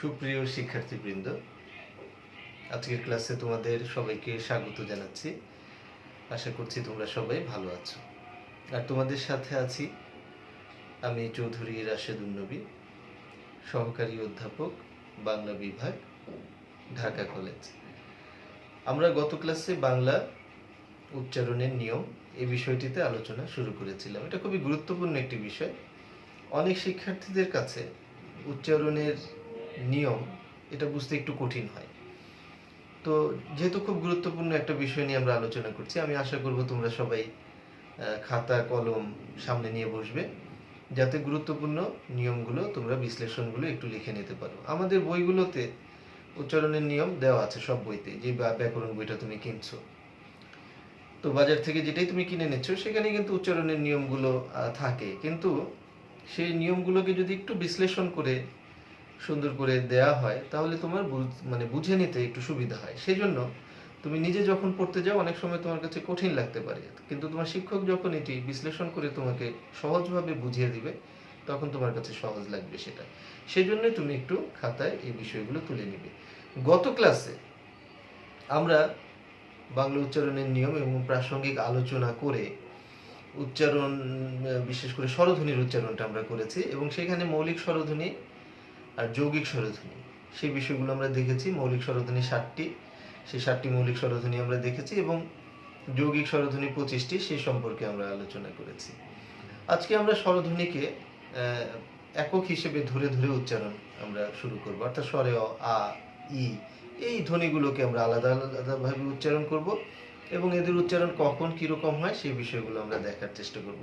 সুপ্রিয় শিক্ষার্থীবৃন্দ, আজকের ক্লাসে তোমাদের সবাইকে স্বাগত জানাচ্ছি। আশা করছি তোমরা সবাই ভালো আছো। আর তোমাদের সাথে আছি আমি চৌধুরী রাশেদুন নবী, সহকারী অধ্যাপক, বাংলা বিভাগ, ঢাকা কলেজ। আমরা গত ক্লাসে বাংলা উচ্চারণের নিয়ম এই বিষয়টিতে আলোচনা শুরু করেছিলাম। এটা খুবই গুরুত্বপূর্ণ একটি বিষয়। অনেক শিক্ষার্থীদের কাছে উচ্চারণের নিয়ম এটা বুঝতে একটু কঠিন হয়। তো যেহেতু খুব গুরুত্বপূর্ণ একটা বিষয় নিয়ে আমরা আলোচনা করছি, আমি আশা করব তোমরা সবাই খাতা কলম সামনে নিয়ে বসবে, যাতে গুরুত্বপূর্ণ নিয়মগুলো তোমরা বিশ্লেষণগুলো একটু লিখে নিতে পারো। আমাদের বইগুলোতে উচ্চারণের নিয়ম দেওয়া আছে, সব বইতে। যে ব্যাকরণ বইটা তুমি কিনছো, তো বাজার থেকে যেটাই তুমি কিনে নিচ্ছ, সেখানে কিন্তু উচ্চারণের নিয়মগুলো থাকে। কিন্তু সেই নিয়মগুলোকে যদি একটু বিশ্লেষণ করে সুন্দর করে দেয়া হয়, তাহলে তোমার বুঝে নিতে একটু সুবিধা হয়। সেই জন্য তুমি নিজে যখন পড়তে যাও, অনেক সময় তোমার কাছে কঠিন লাগতে পারে, কিন্তু তোমার শিক্ষক যখন এটি বিশ্লেষণ করে তোমাকে সহজভাবে বুঝিয়ে দিবে, তখন তোমার কাছে সহজ লাগবে সেটা। সেই জন্যই তুমি একটু খাতায় এই বিষয়গুলো তুলে নিবে। গত ক্লাসে আমরা বাংলা উচ্চারণের নিয়ম এবং প্রাসঙ্গিক আলোচনা করে উচ্চারণ, বিশেষ করে স্বরধ্বনির উচ্চারণটা আমরা করেছি, এবং সেখানে মৌলিক স্বরধ্বনি আর যৌগিক স্বরধ্বনি সেই বিষয়গুলো আমরা দেখেছি। মৌলিক স্বরধ্বনি 7টি, সেই 7টি মৌলিক স্বরধ্বনি আমরা দেখেছি, এবং যৌগিক স্বরধ্বনি 25টি, সেই সম্পর্কে আমরা আলোচনা করেছি। আজকে আমরা স্বরধ্বনিকে একক হিসেবে ধরে ধরে উচ্চারণ আমরা শুরু করব, অর্থাৎ স্বরে অ, আ, ই, এই ধ্বনিগুলোকে আমরা আলাদা আলাদাভাবে উচ্চারণ করব, এবং এদের উচ্চারণ কখন কীরকম হয় সেই বিষয়গুলো আমরা দেখার চেষ্টা করব।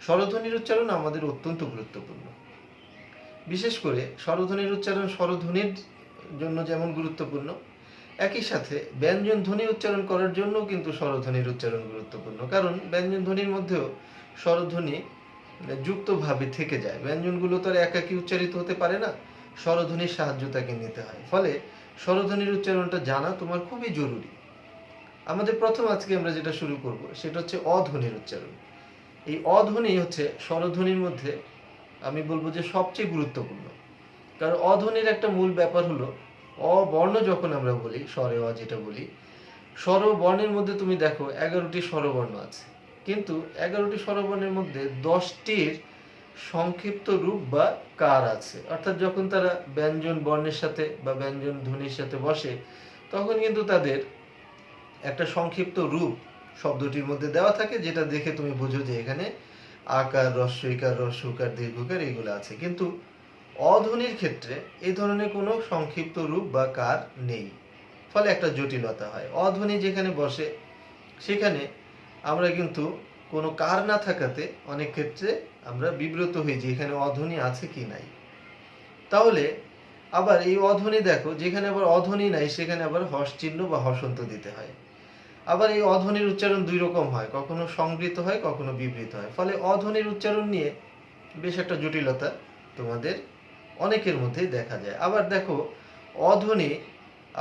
স্বরধ্বনির উচ্চারণ আমাদের অত্যন্ত গুরুত্বপূর্ণ। বিশেষ করে স্বরধ্বনির উচ্চারণ স্বরধ্বনির জন্য যেমন গুরুত্বপূর্ণ, একই সাথে ব্যঞ্জন ধ্বনি উচ্চারণ করার জন্য কিন্তু স্বরধ্বনির উচ্চারণ গুরুত্বপূর্ণ। কারণ ব্যঞ্জন ধ্বনির মধ্যেও স্বরধ্বনি যুক্তভাবে থেকে যায়। ব্যঞ্জনগুলো তো আর একাকী উচ্চারিত হতে পারে না, স্বরধ্বনির সাহায্য তাকে নিতে হয়। ফলে স্বরধ্বনির উচ্চারণটা জানা তোমার খুবই জরুরি। আমাদের প্রথম আজকে আমরা যেটা শুরু করব সেটা হচ্ছে অধ্বনির উচ্চারণ। এই অধ্বনি হচ্ছে স্বরধ্বনির মধ্যে আমি বলবো যে সবচেয়ে গুরুত্বপূর্ণ। কারণ অধ্বনির একটা মূল ব্যাপার হলো, অবর্ণ যখন আমরা বলি, স্বরে অ যেটা বলি, স্বরবর্ণের মধ্যে তুমি দেখো 11টি স্বরবর্ণ আছে, কিন্তু 11টি স্বরবর্ণের মধ্যে 10টির সংক্ষিপ্ত রূপ বা কার আছে। অর্থাৎ যখন তারা ব্যঞ্জন বর্ণের সাথে বা ব্যঞ্জন ধ্বনির সাথে বসে, তখন কিন্তু তাদের একটা সংক্ষিপ্ত রূপ শব্দটির মধ্যে দেওয়া থাকে, যেটা দেখে তুমি বুঝো যে এখানে আকার, হ্রস্বইকার, হ্রস্বকার, দীর্ঘকার এইগুলো আছে। কিন্তু অধ্বনির ক্ষেত্রে এই ধরনের কোনো সংক্ষিপ্ত রূপ বা কার নেই, ফলে একটা জটিলতা হয়। অধ্বনি যেখানে বসে সেখানে আমরা কিন্তু কোনো কার না থাকাতে অনেক ক্ষেত্রে আমরা বিব্রত হই যে এখানে অধ্বনি আছে কি নাই। তাহলে আবার এই অধ্বনি দেখো, যেখানে আবার অধ্বনি নাই সেখানে আবার হর্ষ চিহ্ন বা হসন্ত দিতে হয়। আবার এই অধ্বনির উচ্চারণ দুই রকম হয়, কখনো সংবৃত হয়, কখনো বিবৃত হয়। ফলে অধ্বনির উচ্চারণ নিয়ে বেশ একটা জটিলতা তোমাদের অনেকের মধ্যেই দেখা যায়। আবার দেখো, অধ্বনি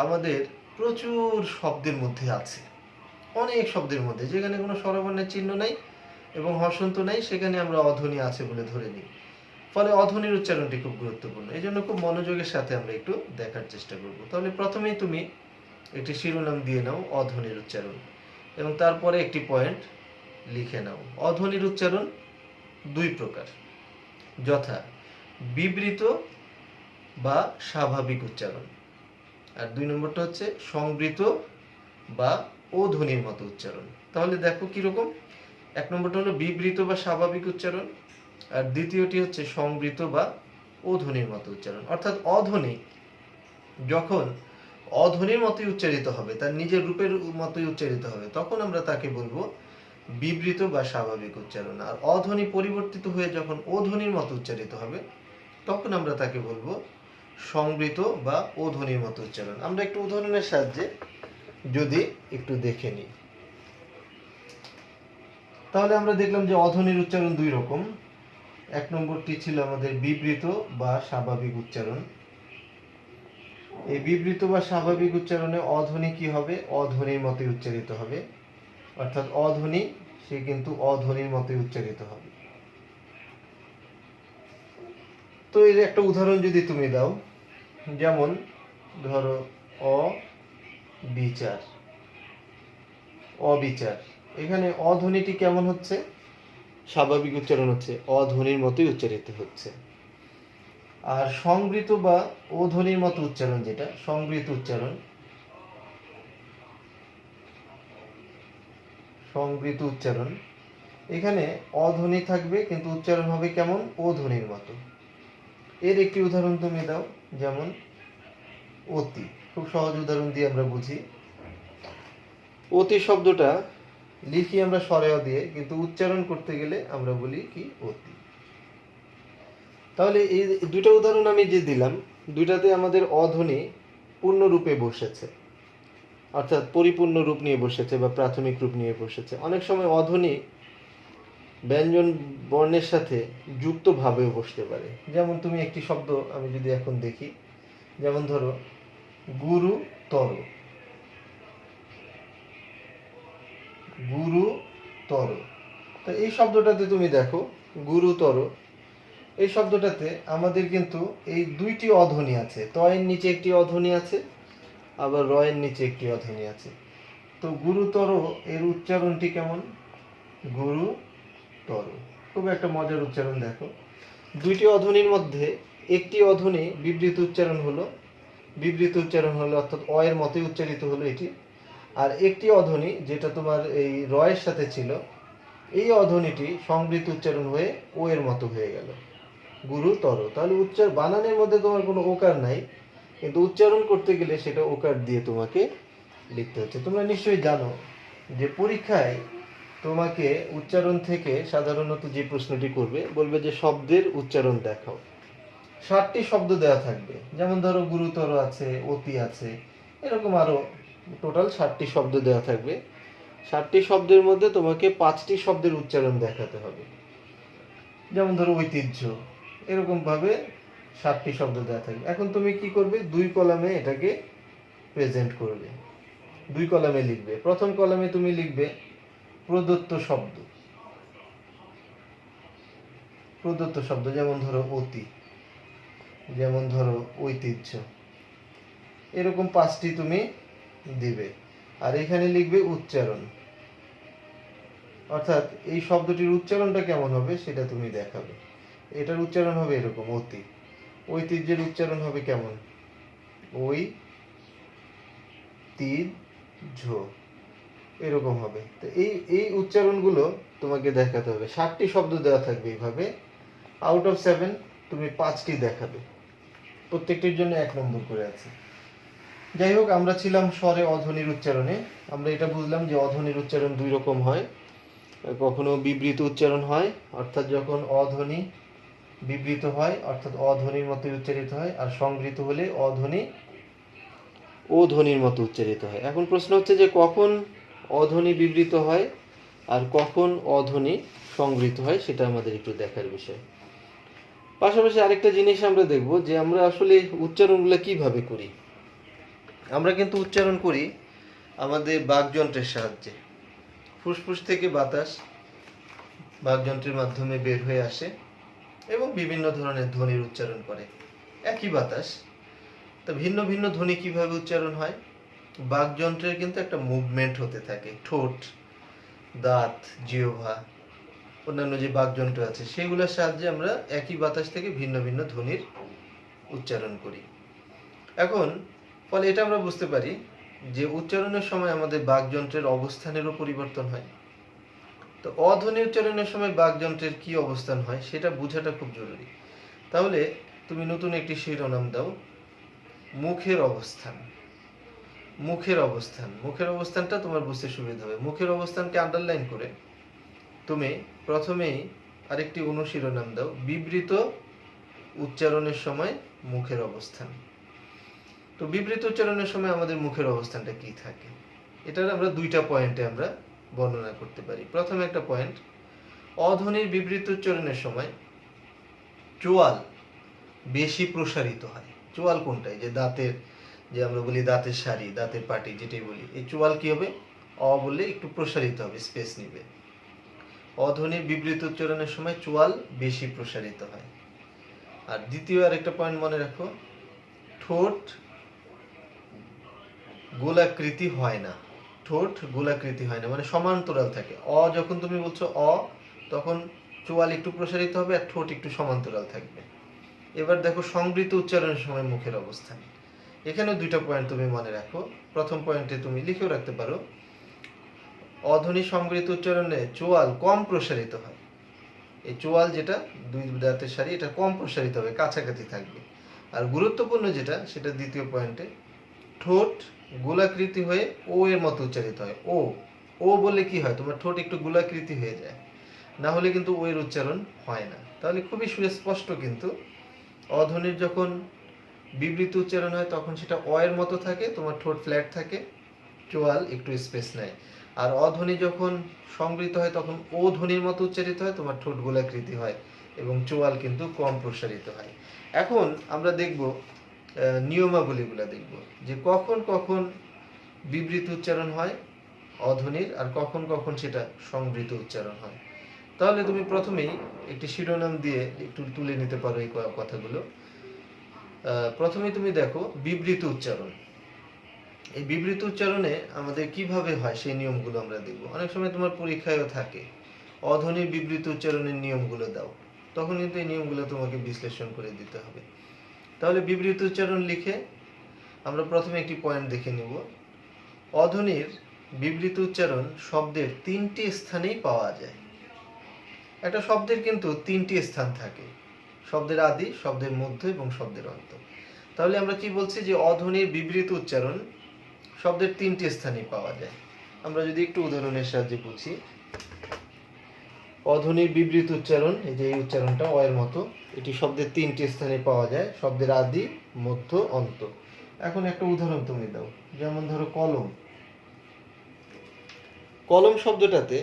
আমাদের প্রচুর শব্দের মধ্যে আছে, অনেক শব্দের মধ্যে যেখানে কোনো স্বরবর্ণের চিহ্ন নাই এবং হসন্ত নাই, সেখানে আমরা অধ্বনি আছে বলে ধরে নিই। ফলে অধ্বনির উচ্চারণটি খুব গুরুত্বপূর্ণ। এই জন্য খুব মনোযোগের সাথে আমরা একটু দেখার চেষ্টা করব। তাহলে প্রথমেই তুমি একটি শিরোনাম দিয়ে নাও অধ্বনির উচ্চারণ, এবং তারপরে একটি পয়েন্ট লিখে নাও। অধ্বনির উচ্চারণ দুই প্রকার, যথা বিবৃত বা স্বাভাবিক উচ্চারণ, আর 2 নম্বরটা হচ্ছে সংবৃত বা ও ধ্বনির মতো উচ্চারণ। তাহলে দেখো কিরকম, 1 নম্বরটা হলো বিবৃত বা স্বাভাবিক উচ্চারণ, আর দ্বিতীয়টি হচ্ছে সংবৃত বা ও ধ্বনির মতো উচ্চারণ। অর্থাৎ অধ্বনি যখন অধ্বনির মতোই উচ্চারিত হবে, তার নিজের রূপের মতোই উচ্চারিত হবে, তখন আমরা তাকে বলবো বিবৃত বা স্বাভাবিক উচ্চারণ। আর অধ্বনি পরিবর্তিত হয়ে যখন ও ধ্বনির মতো উচ্চারিত হবে, তখন আমরা তাকে বলবো সংবৃত বা ও ধ্বনির মতো উচ্চারণ। আমরা একটু উদাহরণের সাহায্যে যদি একটু দেখে নিই, তাহলে আমরা দেখলাম যে অধ্বনির উচ্চারণ দুই রকম। 1 নম্বরটি ছিল আমাদের বিবৃত বা স্বাভাবিক উচ্চারণ। এই বিবৃত বা স্বাভাবিক উচ্চারণে অধ্বনি কি হবে? অধ্বনির মতোই উচ্চারিত হবে। অর্থাৎ অধ্বনি সে কিন্তু অধ্বনির মতোই উচ্চারিত হবে। তো এর একটা উদাহরণ যদি তুমি দাও, যেমন ধরো অবিচার, অবিচার, এখানে অধ্বনিটি কেমন হচ্ছে? স্বাভাবিক উচ্চারণ হচ্ছে, অধ্বনির মতোই উচ্চারিত হচ্ছে। আর সংবৃত বা অধ্বনির মতো উচ্চারণ, যেটা সংবৃত উচ্চারণ, সংবৃত উচ্চারণ, এখানে অধ্বনি থাকবে কিন্তু উচ্চারণ হবে কেমন? অধ্বনির মতো। এর একটি উদাহরণ তুমি দাও, যেমন অতি। খুব সহজ উদাহরণ দিয়ে আমরা বুঝি। অতি শব্দটা লিখি আমরা স্বরেয় দিয়ে, কিন্তু উচ্চারণ করতে গেলে আমরা বলি কি? অতি। তাহলে এই দুটো উদাহরণ আমি যে দিলাম, দুইটাতে আমাদের অধ্বনি পূর্ণরূপে বসেছে, অর্থাৎ পরিপূর্ণ রূপ নিয়ে বসেছে বা প্রাথমিক রূপ নিয়ে বসেছে। অনেক সময় অধ্বনি ব্যঞ্জন বর্ণের সাথে যুক্তভাবেও বসতে পারে। যেমন তুমি একটি শব্দ আমি যদি এখন দেখি, যেমন ধরো গুরুতর, গুরুতর। তো এই শব্দটাতে তুমি দেখো গুরুতর, এই শব্দটাতে আমাদের কিন্তু এই দুইটি অধ্বনি আছে। তয়ের নিচে একটি অধ্বনি আছে, আবার রয়ের নিচে একটি অধ্বনি আছে। তো গুরুতর এর উচ্চারণটি কেমন? গুরুতর। খুব একটা মজার উচ্চারণ। দেখো দুইটি অধ্বনির মধ্যে একটি অধ্বনি বিবৃত উচ্চারণ হলো, বিবৃত উচ্চারণ হলো অর্থাৎ অ এর মতোই উচ্চারিত হলো এটি। আর একটি অধ্বনি যেটা তোমার এই রয়ের সাথে ছিল, এই অধ্বনিটি সংবৃত উচ্চারণ হয়ে ও এর মতো হয়ে গেল, গুরুতর। তাহলে বানানের মধ্যে তোমার কোনো ওকার নাই, কিন্তু উচ্চারণ করতে গেলে সেটা ওকার দিয়ে তোমাকে লিখতে হচ্ছে। তোমরা নিশ্চয়ই জানো যে পরীক্ষায় তোমাকে উচ্চারণ থেকে সাধারণত যে প্রশ্নটি করবে, বলবে যে শব্দের উচ্চারণ দেখাও। 7টি শব্দ দেওয়া থাকবে, যেমন ধরো গুরুতর আছে, অতি আছে, এরকম আরো টোটাল 7টি শব্দ দেওয়া থাকবে। 7টি শব্দের মধ্যে তোমাকে 5টি শব্দের উচ্চারণ দেখাতে হবে। যেমন ধরো ঐতিহ্য, এরকম ভাবে 7টি শব্দ দেওয়া থাকবে। এখন তুমি কি করবে? 2 কলামে এটাকে প্রেজেন্ট করবে, 2 কলামে লিখবে। প্রথম কলামে তুমি লিখবে প্রদত্ত শব্দ, প্রদত্ত শব্দ, যেমন ধরো অতি, যেমন ধরো ঐতিহ্য, এরকম 5টি তুমি দিবে। আর এখানে লিখবে উচ্চারণ, অর্থাৎ এই শব্দটির উচ্চারণটা কেমন হবে সেটা তুমি দেখাবে। এটার উচ্চারণ হবে এরকম অতি। ঐতিহ্যের উচ্চারণ হবে কেমন? ওই তি ঝ, এরকম হবে। তো এই এই উচ্চারণগুলো তোমাকে দেখাতে হবে। 7টি শব্দ দেওয়া থাকবে এইভাবে। আউট অফ 7 তুমি 5টি দেখাবে, প্রত্যেকটির জন্য 1 নম্বর করে আছে। যাই হোক, আমরা ছিলাম স্বরে অধ্বনির উচ্চারণে। আমরা এটা বুঝলাম যে অধ্বনির উচ্চারণ 2 রকম হয়। কখনো বিবৃত উচ্চারণ হয়, অর্থাৎ যখন অধ্বনি বিবৃত হয় অর্থাৎ অধ্বনির মতো উচ্চারিত হয়, আর সংবৃত হলে অধ্বনি ও ধ্বনির মতো উচ্চারিত হয়। এখন প্রশ্ন হচ্ছে যে কখন অধ্বনি বিবৃত হয় আর কখন অধ্বনি সংবৃত হয়, সেটা আমাদের একটু দেখার বিষয়। পাশাপাশি আরেকটা জিনিস আমরা দেখব যে আমরা আসলে উচ্চারণগুলো কিভাবে করি। আমরা কিন্তু উচ্চারণ করি আমাদের বাকযন্ত্রের সাহায্যে। ফুসফুস থেকে বাতাস বাকযন্ত্রের মাধ্যমে বের হয়ে আসে এবং বিভিন্ন ধরনের ধ্বনির উচ্চারণ করে একই বাতাস। তো ভিন্ন ভিন্ন ধ্বনি কিভাবে উচ্চারণ হয়? বাকযন্ত্রের কিন্তু একটা মুভমেন্ট হতে থাকে, ঠোঁট, দাঁত, জিহ্বা, অন্যান্য যে বাকযন্ত্র আছে সেগুলোর সাহায্যে আমরা একই বাতাস থেকে ভিন্ন ভিন্ন ধ্বনির উচ্চারণ করি। এখন ফলে এটা আমরা বুঝতে পারি যে উচ্চারণের সময় আমাদের বাকযন্ত্রের অবস্থানেরও পরিবর্তন হয়। তো অধ্বনি উচ্চারণের সময় বাকযন্ত্রের কি অবস্থান হয় সেটা বোঝাটা খুব জরুরি। তাহলে তুমি নতুন একটি শিরোনাম দাও, মুখের অবস্থান। মুখের অবস্থান, মুখের অবস্থানটা তোমার বুঝতে সুবিধা হবে। মুখের অবস্থানকে আন্ডারলাইন করে তুমি প্রথমেই আরেকটি অনুশীলনাম দাও, বিবৃত উচ্চারণের সময় মুখের অবস্থান। তো বিবৃত উচ্চারণের সময় আমাদের মুখের অবস্থানটা কি থাকে, এটার আমরা 2টা পয়েন্টে আমরা বর্ণনা করতে পারি। প্রথমে একটা পয়েন্ট, অধ্বনির বিবৃত উচ্চারণের সময় চোয়াল বেশি প্রসারিত হয়। চোয়াল কোনটায়? যে দাঁতের, যে আমরা বলি দাঁতের সারি, দাঁতের পাটি যেটাই বলি, এই চোয়াল কি হবে? অ বললে একটু প্রসারিত হবে, স্পেস নিবে। অধ্বনির বিবৃত উচ্চারণের সময় চোয়াল বেশি প্রসারিত হয়। আর দ্বিতীয় আরেকটা পয়েন্ট মনে রাখো, ঠোঁট গোলাকৃতি হয় না, ঠোঁট গোলাকৃতি হয় না, মানে সমান্তরাল থাকে। যখন তুমি বলছো তখন চোয়াল একটু প্রসারিত হবে আর ঠোঁট একটু সমান্তরাল থাকবে। এবার দেখো সংবৃত উচ্চারণের সময় মুখের অবস্থান। এখানে দুইটা পয়েন্ট তুমি মনে রাখো। প্রথম পয়েন্টে তুমি লিখেও রাখতে পারো, অধ্বনি সংবৃত উচ্চারণে চোয়াল কম প্রসারিত হয়। এই চোয়াল যেটা দুই দাঁতের সারি, এটা কম প্রসারিত হবে, কাছাকাছি থাকবে। আর গুরুত্বপূর্ণ যেটা, সেটা দ্বিতীয় পয়েন্টে, ঠোঁট গোলাকৃতি হয়ে ও এর মতো উচ্চারিত হয়। ও বললে কি হয়, তোমার ঠোঁট একটু গোলাকৃতি হয়ে যায়, না হলে কিন্তু ও এর উচ্চারণ হয় না। তাহলে খুবই সুস্পষ্ট কিন্তু অধ্বনির যখন বিবৃত উচ্চারণ হয় তখন সেটা এর মতো থাকে, তোমার ঠোঁট ফ্ল্যাট থাকে, চোয়াল একটু স্পেস নেয়। আর অধ্বনি যখন সংবৃত হয় তখন ও ধ্বনির মতো উচ্চারিত হয়, তোমার ঠোঁট গোলাকৃতি হয় এবং চোয়াল কিন্তু কম প্রসারিত হয়। এখন আমরা দেখব নিয়মাবলীগুলো দেখব, যে কখন কখন বিবৃত উচ্চারণ হয় অধ্বনির আর কখন কখন সেটা সংবৃত উচ্চারণ হয়। তাহলে তুমি প্রথমেই একটি শিরোনাম দিয়ে একটু তুলে নিতে পারো এই কথাগুলো। প্রথমে তুমি দেখো বিবৃত উচ্চারণ। এই বিবৃত উচ্চারণে আমাদের কিভাবে হয় সেই নিয়মগুলো আমরা দেখব। অনেক সময় তোমার পরীক্ষায়ও থাকে, অধ্বনির বিবৃত উচ্চারণের নিয়মগুলো দাও, তখন কিন্তু এই নিয়মগুলো তোমাকে বিশ্লেষণ করে দিতে হবে। তাহলে বিবৃত উচ্চারণ লিখে আমরা প্রথমে একটি পয়েন্ট দেখে নিব। অধ্বনির বিবৃত উচ্চারণ শব্দের 3টি স্থানেই পাওয়া যায়। একটা শব্দের কিন্তু 3টি স্থান থাকে, শব্দের আদি, শব্দের মধ্য এবং শব্দের অন্ত। তাহলে আমরা কি বলছি, যে অধ্বনির বিবৃত উচ্চারণ শব্দের 3টি স্থানেই পাওয়া যায়। আমরা যদি একটু উদাহরণের সাহায্যে বুঝি, অধ্বনির বিবৃত উচ্চারণ, এই যে এই উচ্চারণটা এর মতো, এটি শব্দের 3টি স্থানে পাওয়া যায়, শব্দের আদি, মধ্য, অন্ত। এখন একটা উদাহরণ তুমি দাও, যেমন ধরো কলম। কলম শব্দটাতে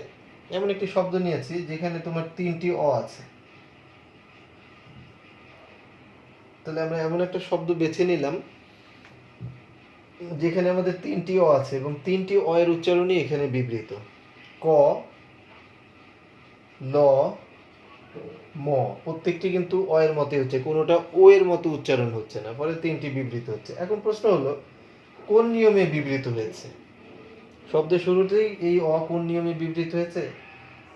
এমন একটি শব্দ নিয়েছি যেখানে তোমার 3টি আছে। তাহলে আমরা এমন একটা শব্দ বেছে নিলাম যেখানে আমাদের 3টি আছে এবং 3টি এর উচ্চারণই এখানে বিবৃত। ক, ল, ম, প্রত্যেকটি কিন্তু এর মতই হচ্ছে, কোনোটা ও এর মতো উচ্চারণ হচ্ছে না, ফলে 3টি বিবৃত হচ্ছে। এখন প্রশ্ন হলো, কোন নিয়মে বিবৃত হয়েছে? শব্দের শুরুতেই এই কোন নিয়মে বিবৃত হয়েছে,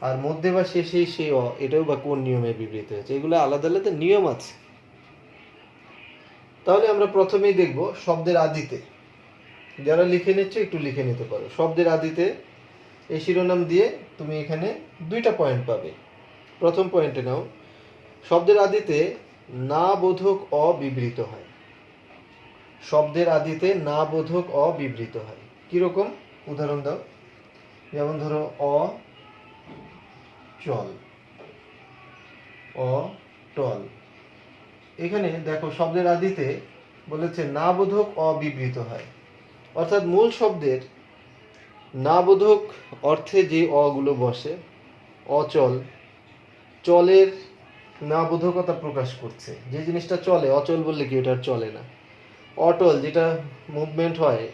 আর মধ্যে বা শেষেই সেই এটাও বা কোন নিয়মে বিবৃত হয়েছে? এগুলো আলাদা আলাদা নিয়ম আছে। তাহলে আমরা প্রথমেই দেখব শব্দের আদিতে। যারা লিখে নিচ্ছে একটু লিখে নিতে পারো। শব্দের আদিতে এই শিরোনাম দিয়ে তুমি এখানে 2টা পয়েন্ট পাবে। প্রথম পয়েন্টে নাও, শব্দের আদিতে না বোধক বিবৃত হয়। শব্দের আদিতে না বোধক বিবৃত হয়। কিরকম? উদাহরণ দাও। যেমন ধরো চল, টল। এখানে দেখো শব্দের আদিতে বলেছে না বোধক বিবৃত হয়, অর্থাৎ মূল শব্দের না বোধক অর্থে যে গুলো বসে, অচল, চলের না বোধকতা প্রকাশ করছে। যে জিনিসটা চলে, অচল বললে কি ওটা চলে না। অটল, যেটা মুভমেন্ট হয়,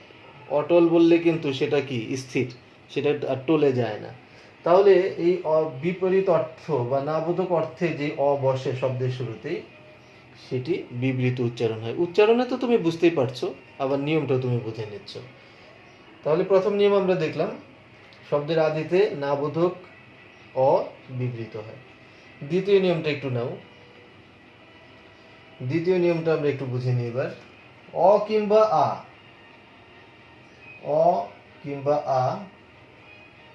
অটল বললে কিন্তু সেটা কি স্থির, সেটা আর টলে যায় না। তাহলে এই বিপরীত অর্থ বা না বোধক অর্থে যে বসে শব্দের শুরুতেই, সেটি বিবৃত উচ্চারণ হয়। উচ্চারণে তো তুমি বুঝতেই পারছো, আবার নিয়মটাও তুমি বুঝে নিচ্ছ। তাহলে প্রথম নিয়ম আমরা দেখলাম, শব্দের আদিতে না বোধক বিবৃত হয়। দ্বিতীয় নিয়মটা একটু নাও। দ্বিতীয় নিয়মটা আমরা একটু বুঝে নিই এবার। কিংবা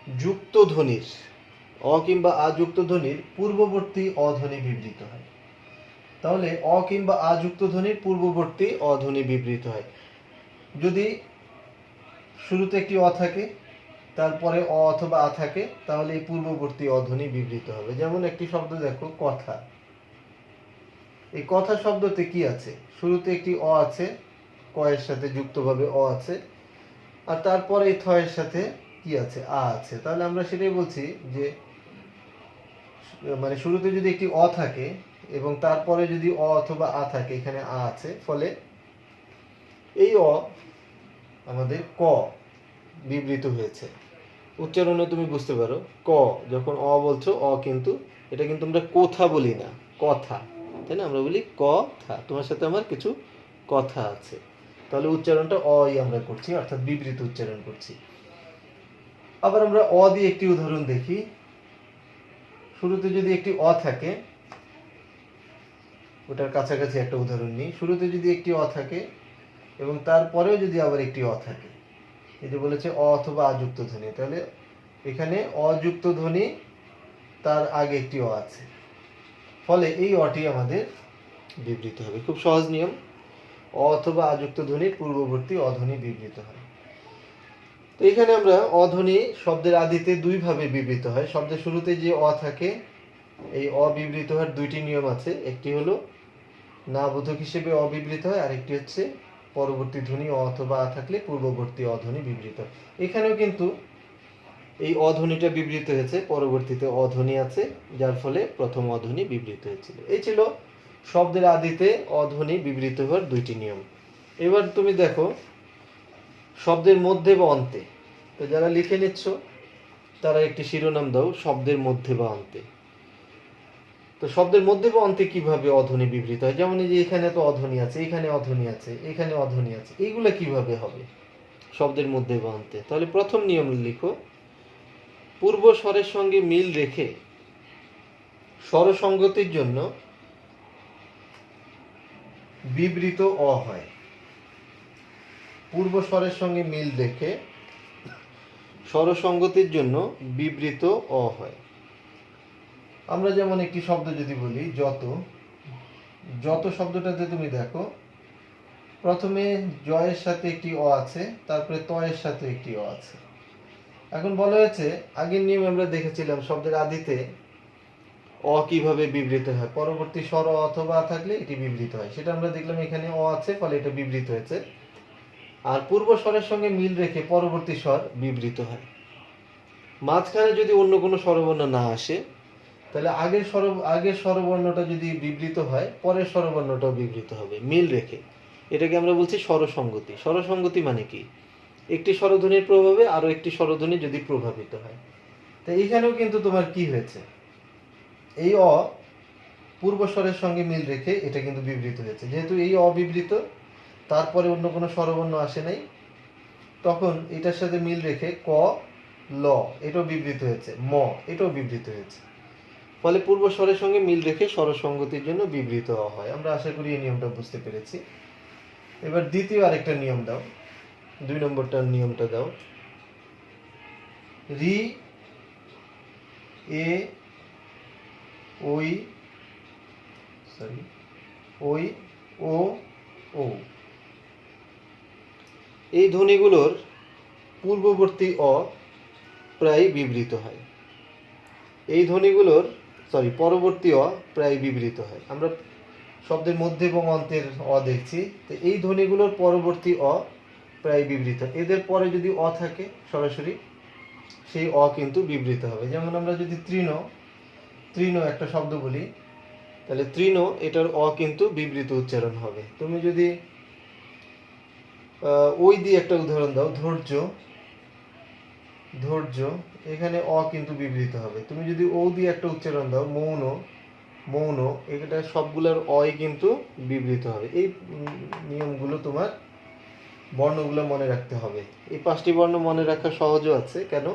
যুক্ত ধ্বনির, কিংবা যুক্ত ধ্বনির পূর্ববর্তী অধ্বনি বিবৃত হয়। তাহলে কিংবা যুক্ত ধ্বনির পূর্ববর্তী অধ্বনি বিবৃত হয়। যদি শুরুতে একটি থাকে, তারপরে অথবা থাকে, তাহলে এই পূর্ববর্তী অধ্বনি বিবৃত হবে। যেমন একটি শব্দ দেখো, কথা। এই কথা শব্দতে কি আছে? শুরুতে একটি আছে, ক এর সাথে যুক্তভাবে আছে, আর তারপরে এই থ এর সাথে কি আছে? আছে। তাহলে আমরা সেটাই বলছি যে, মানে শুরুতে যদি একটি থাকে এবং তারপরে যদি অথবা থাকে, এখানে আছে, ফলে এই আমাদের ক বিবৃত হয়েছে। উচ্চারণে তুমি বুঝতে পারো, ক যখন বলছো, কিন্তু এটা কিন্তু আমরা কথা বলি না, কথা, তাই না? আমরা বলি কথা। তোমার সাথে আমার কিছু কথা আছে, তাহলে উচ্চারণটা অই আমরা করছি, অর্থাৎ বিবৃত উচ্চারণ করছি। আবার আমরা অ দিয়ে একটি উদাহরণ দেখি। শুরুতে যদি একটি অ থাকে, ওটার কাছাকাছি একটা উদাহরণ নিই। শুরুতে যদি একটি অ থাকে এবং তারপরেও যদি আবার একটি অ থাকে, এই যে বলেছে অ অথবা আযুক্ত ধ্বনি, তাহলে এখানে অযুক্ত ধ্বনি, তার আগে একটি অ আছে, ফলে এই অটি আমাদের বিবৃত হবে। খুব সহজ নিয়ম, অ অথবা আযুক্ত ধ্বনির পূর্ববর্তী অধ্বনি বিবৃত হয়। তো এখানে আমরা অধ্বনি শব্দের আদিতে দুই ভাবে বিবৃত হয়। শব্দের শুরুতে যে অ থাকে, এই অবিবৃত হওয়ার দুইটি নিয়ম আছে। একটি হলো না বোধক হিসেবে অবিবৃত হয়, আর একটি হচ্ছে পরবর্তী ধ্বনি অ অথবা আ থাকলে পূর্ববর্তী অধ্বনি বিবৃত হয়। এখানেও কিন্তু এই অধ্বনিটা বিবৃত হয়েছে, পরবর্তীতে অধ্বনি আছে, যার ফলে প্রথম অধ্বনি বিবৃত হয়েছিল। এই ছিল শব্দের আদিতে অধ্বনি বিবৃত হওয়ার দুইটি নিয়ম। এবার তুমি দেখো শব্দের মধ্যে বা অন্তে। তো যারা লিখে নিচ্ছ তারা একটি শিরোনাম দাও, শব্দের মধ্যে বা অন্তে। তো শব্দের মধ্যে বা অন্তে কিভাবে অধ্বনি বিবৃত হয়? যেমন এই যে এখানে তো অধ্বনি আছে, এখানে অধ্বনি আছে, এখানে অধ্বনি আছে, এইগুলা কিভাবে হবে শব্দের মধ্যে বা অন্তে? তাহলে প্রথম নিয়ম লিখো, পূর্ব স্বরের সঙ্গে মিল রেখে স্বরসঙ্গতির জন্য বিবৃত অ হয়। পূর্ব স্বরের সঙ্গে মিল রেখে স্বরসঙ্গতির জন্য বিবৃত অ হয়। আমরা যেমন একটি শব্দ যদি বলি যত, যত শব্দটাতে তুমি দেখো প্রথমে জয়ের সাথে একটি অ আছে, তারপরে তয়ের সাথে একটি অ আছে। এখন বলা হয়েছে আগের নিয়ম আমরা দেখেছিলাম শব্দের আদিতে অ কিভাবে বিবৃত হয়, পরবর্তী স্বর অ অথবা আ থাকলে এটি বিবৃত হয়। সেটা আমরা দেখলাম এখানে অ আছে, ফলে এটা বিবৃত হয়েছে। আর পূর্ব স্বরের সঙ্গে মিল রেখে পরবর্তী স্বর বিবৃত হয়। মাঝখানে যদি অন্য কোনো স্বরবর্ণ না আসে, তাহলে আগের স্বরবর্ণটা যদি বিবৃত হয়, পরের স্বরবর্ণটাও বিবৃত হবে মিল রেখে। এটাকে আমরা বলছি স্বরসঙ্গতি। স্বরসঙ্গতি মানে কি? একটি স্বরধ্বনির প্রভাবে আরো একটি স্বরধ্বনি যদি প্রভাবিত হয়। তো এইখানেও কিন্তু তোমার কি হয়েছে, এই অ পূর্ব স্বরের সঙ্গে মিল রেখে এটা কিন্তু বিবৃত হয়েছে। যেহেতু এই অবিবৃত, তারপরে অন্য কোনো স্বরবর্ণ আসে নাই, তখন এটার সাথে মিল রেখে ক, ল এটাও বিবৃত হয়েছে, ম এটাও বিবৃত হয়েছে। ফলে পূর্ব স্বরের সঙ্গে মিল রেখে স্বরসঙ্গতির জন্য বিবৃত হয়। আমরা আশা করি এই নিয়মটা বুঝতে পেরেছি। এবার দ্বিতীয় আরেকটা নিয়ম দাও, 2 নম্বরটার নিয়মটা দাও। রি, এ, ওই, ওই, ও, ও, এই ধ্বনিগুলোর পূর্ববর্তী অ প্রায় বিবৃত হয়। এই ধ্বনিগুলোর পরবর্তী অ প্রায় বিবৃত হয়। আমরা শব্দের মধ্যে এবং অন্তের অ দেখছি, তো এই ধ্বনিগুলোর পরবর্তী অ প্রায় বিবৃত। এদের পরে যদি অ থাকে সরাসরি, সেই অ কিন্তু বিবৃত হবে। যেমন আমরা যদি তৃণ, তৃণ একটা শব্দ বলি, তাহলে তৃণ এটার অ কিন্তু বিবৃত উচ্চারণ হবে। তুমি যদি ওই দিয়ে একটা উদাহরণ দাও, ধৈর্য, ধৈর্য, এখানে অ কিন্তু বিবৃত হবে। তুমি যদি ও দিয়ে একটা উচ্চারণ দাও, মৌন, মৌন, এটা সবগুলোর অই কিন্তু বিবৃত হবে। এই নিয়মগুলো তোমার বর্ণগুলো মনে রাখতে হবে। এই 5টি বর্ণ মনে রাখা সহজও আছে। কেন?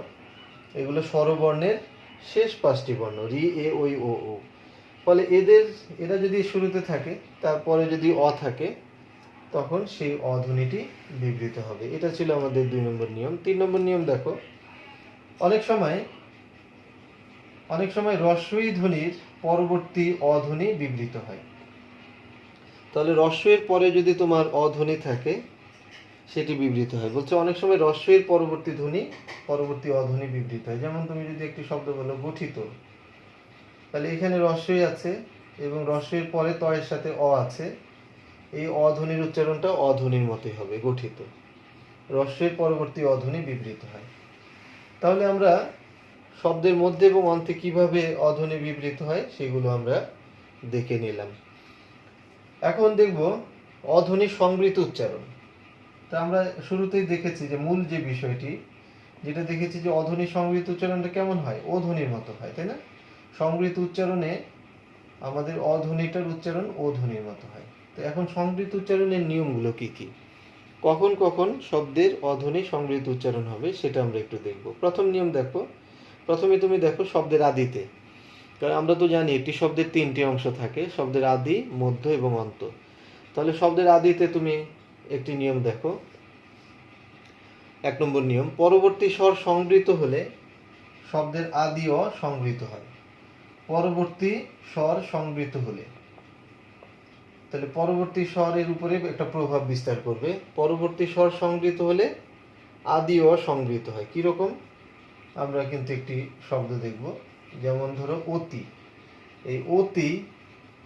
এগুলো স্বরবর্ণের শেষ 5টি বর্ণ, রি, এ, ওই, ও, ও। ফলে এরা যদি শুরুতে থাকে, তারপরে যদি অ থাকে, তখন সেই অধ্বনিটি বিবৃত হবে। এটা ছিল আমাদের 2 নম্বর নিয়ম। 3 নম্বর নিয়ম দেখো, অনেক সময় রস্বই ধ্বনির পরবর্তী অধ্বনি বিবৃত হয়। তাহলে রস্বইয়ের পরে যদি তোমার অধ্বনি থাকে, সেটি বিবৃত হয়। বলছে অনেক সময় রস্বইয়ের পরবর্তী অধ্বনি বিবৃত হয়। যেমন তুমি যদি একটি শব্দ বলো গঠিত, তাহলে এখানে রস্বই আছে এবং রস্বইয়ের পরে তয়ের সাথে অ আছে, এই অধ্বনির উচ্চারণটা অধ্বনির মতোই হবে, গঠিত। রস্বইয়ের পরবর্তী অধ্বনি বিবৃত হয়। তাহলে আমরা শব্দের মধ্যে এবং অন্তে কিভাবে অধ্বনি বিবৃত হয় সেগুলো আমরা দেখে নিলাম। এখন দেখব অধ্বনি সংবৃত উচ্চারণ। তা আমরা শুরুতেই দেখেছি যে মূল যে বিষয়টি, যেটা দেখেছি যে অধ্বনি সংবৃত উচ্চারণটা কেমন হয়, ও ধ্বনির মতো হয়, তাই না? সংবৃত উচ্চারণে আমাদের অধ্বনিটার উচ্চারণ ও ধ্বনির মতো হয়। তো এখন সংবৃত উচ্চারণের নিয়মগুলো কি কি, কখন কখন শব্দের অধ্বনি সংবৃত উচ্চারণ হবে সেটা আমরা একটু দেখব। প্রথম নিয়ম দেখো, প্রথমে তুমি দেখো শব্দের আদিতে, কারণ আমরা তো জানি একটি শব্দের তিনটি অংশ থাকে, শব্দের আদি, মধ্য এবং অন্ত। তাহলে শব্দের আদিতে তুমি একটি নিয়ম দেখো, 1 নম্বর নিয়ম, পরবর্তী স্বর সংবৃত হলে শব্দের আদি অ সংবৃত হয়। পরবর্তী স্বর সংবৃত হলে, তাহলে পরবর্তী স্বরের উপরে একটা প্রভাব বিস্তার করবে। পরবর্তী স্বর সংবৃত হলে আদি অ সংবৃত হয়। কিরকম, আমরা কিন্তু একটি শব্দ দেখব, যেমন ধরো অতি। এই অতি,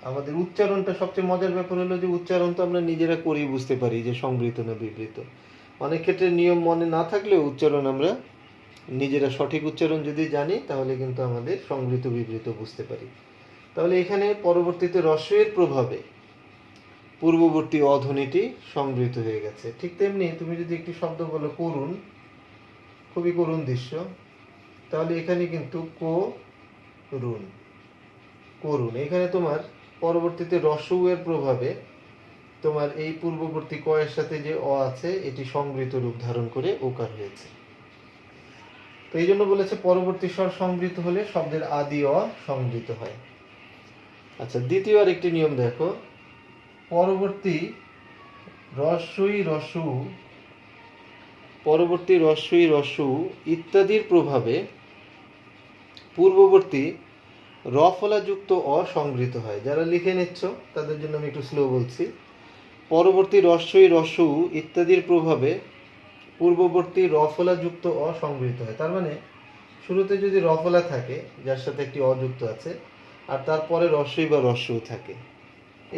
আমাদের উচ্চারণটা সবচেয়ে মজার ব্যাপার হলো যে উচ্চারণ তো আমরা নিজেরা করেই বুঝতে পারি যে সংবৃত না বিবৃত। অনেক ক্ষেত্রে নিয়ম মনে না থাকলেও উচ্চারণ আমরা নিজেরা সঠিক উচ্চারণ যদি জানি তাহলে কিন্তু আমাদের সংবৃত বিবৃত বুঝতে পারি। তাহলে এখানে পরবর্তীতে রস্যের প্রভাবে পূর্ববর্তী অধ্বনিটি সংবৃত হয়ে গেছে। ঠিক তেমনি তুমি যদি একটি শব্দ বলো করুণ, খুবই করুণ দৃশ্য, তাহলে এখানে কিন্তু করুণ, করুণ, এখানে তোমার পরবর্তীতে রস্য এর প্রভাবে তোমার এই পূর্ববর্তী ক এর সাথে যে অ আছে এটি সংবৃত রূপ ধারণ করে ওকার হয়েছে। তো এই জন্য বলেছে পরবর্তী স্বর সংবৃত হলে শব্দের আদি অ সংবৃত হয়। আচ্ছা, দ্বিতীয় আরেকটি নিয়ম দেখো, পরবর্তী রস্যই রস্যু, পরবর্তী রস্যই রস্যু ইত্যাদির প্রভাবে পূর্ববর্তী রফলাযুক্ত অ সংবৃত হয়। যারা লিখে নিচ্ছ তাদের জন্য আমি একটু স্লো বলছি। পরবর্তী রস্যই রস্যু ইত্যাদির প্রভাবে পূর্ববর্তী রফলাযুক্ত অ সংবৃত হয়। তার মানে শুরুতে যদি রফলা থাকে যার সাথে একটি অযুক্ত আছে, আর তারপরে রস্যই বা রস্যু থাকে,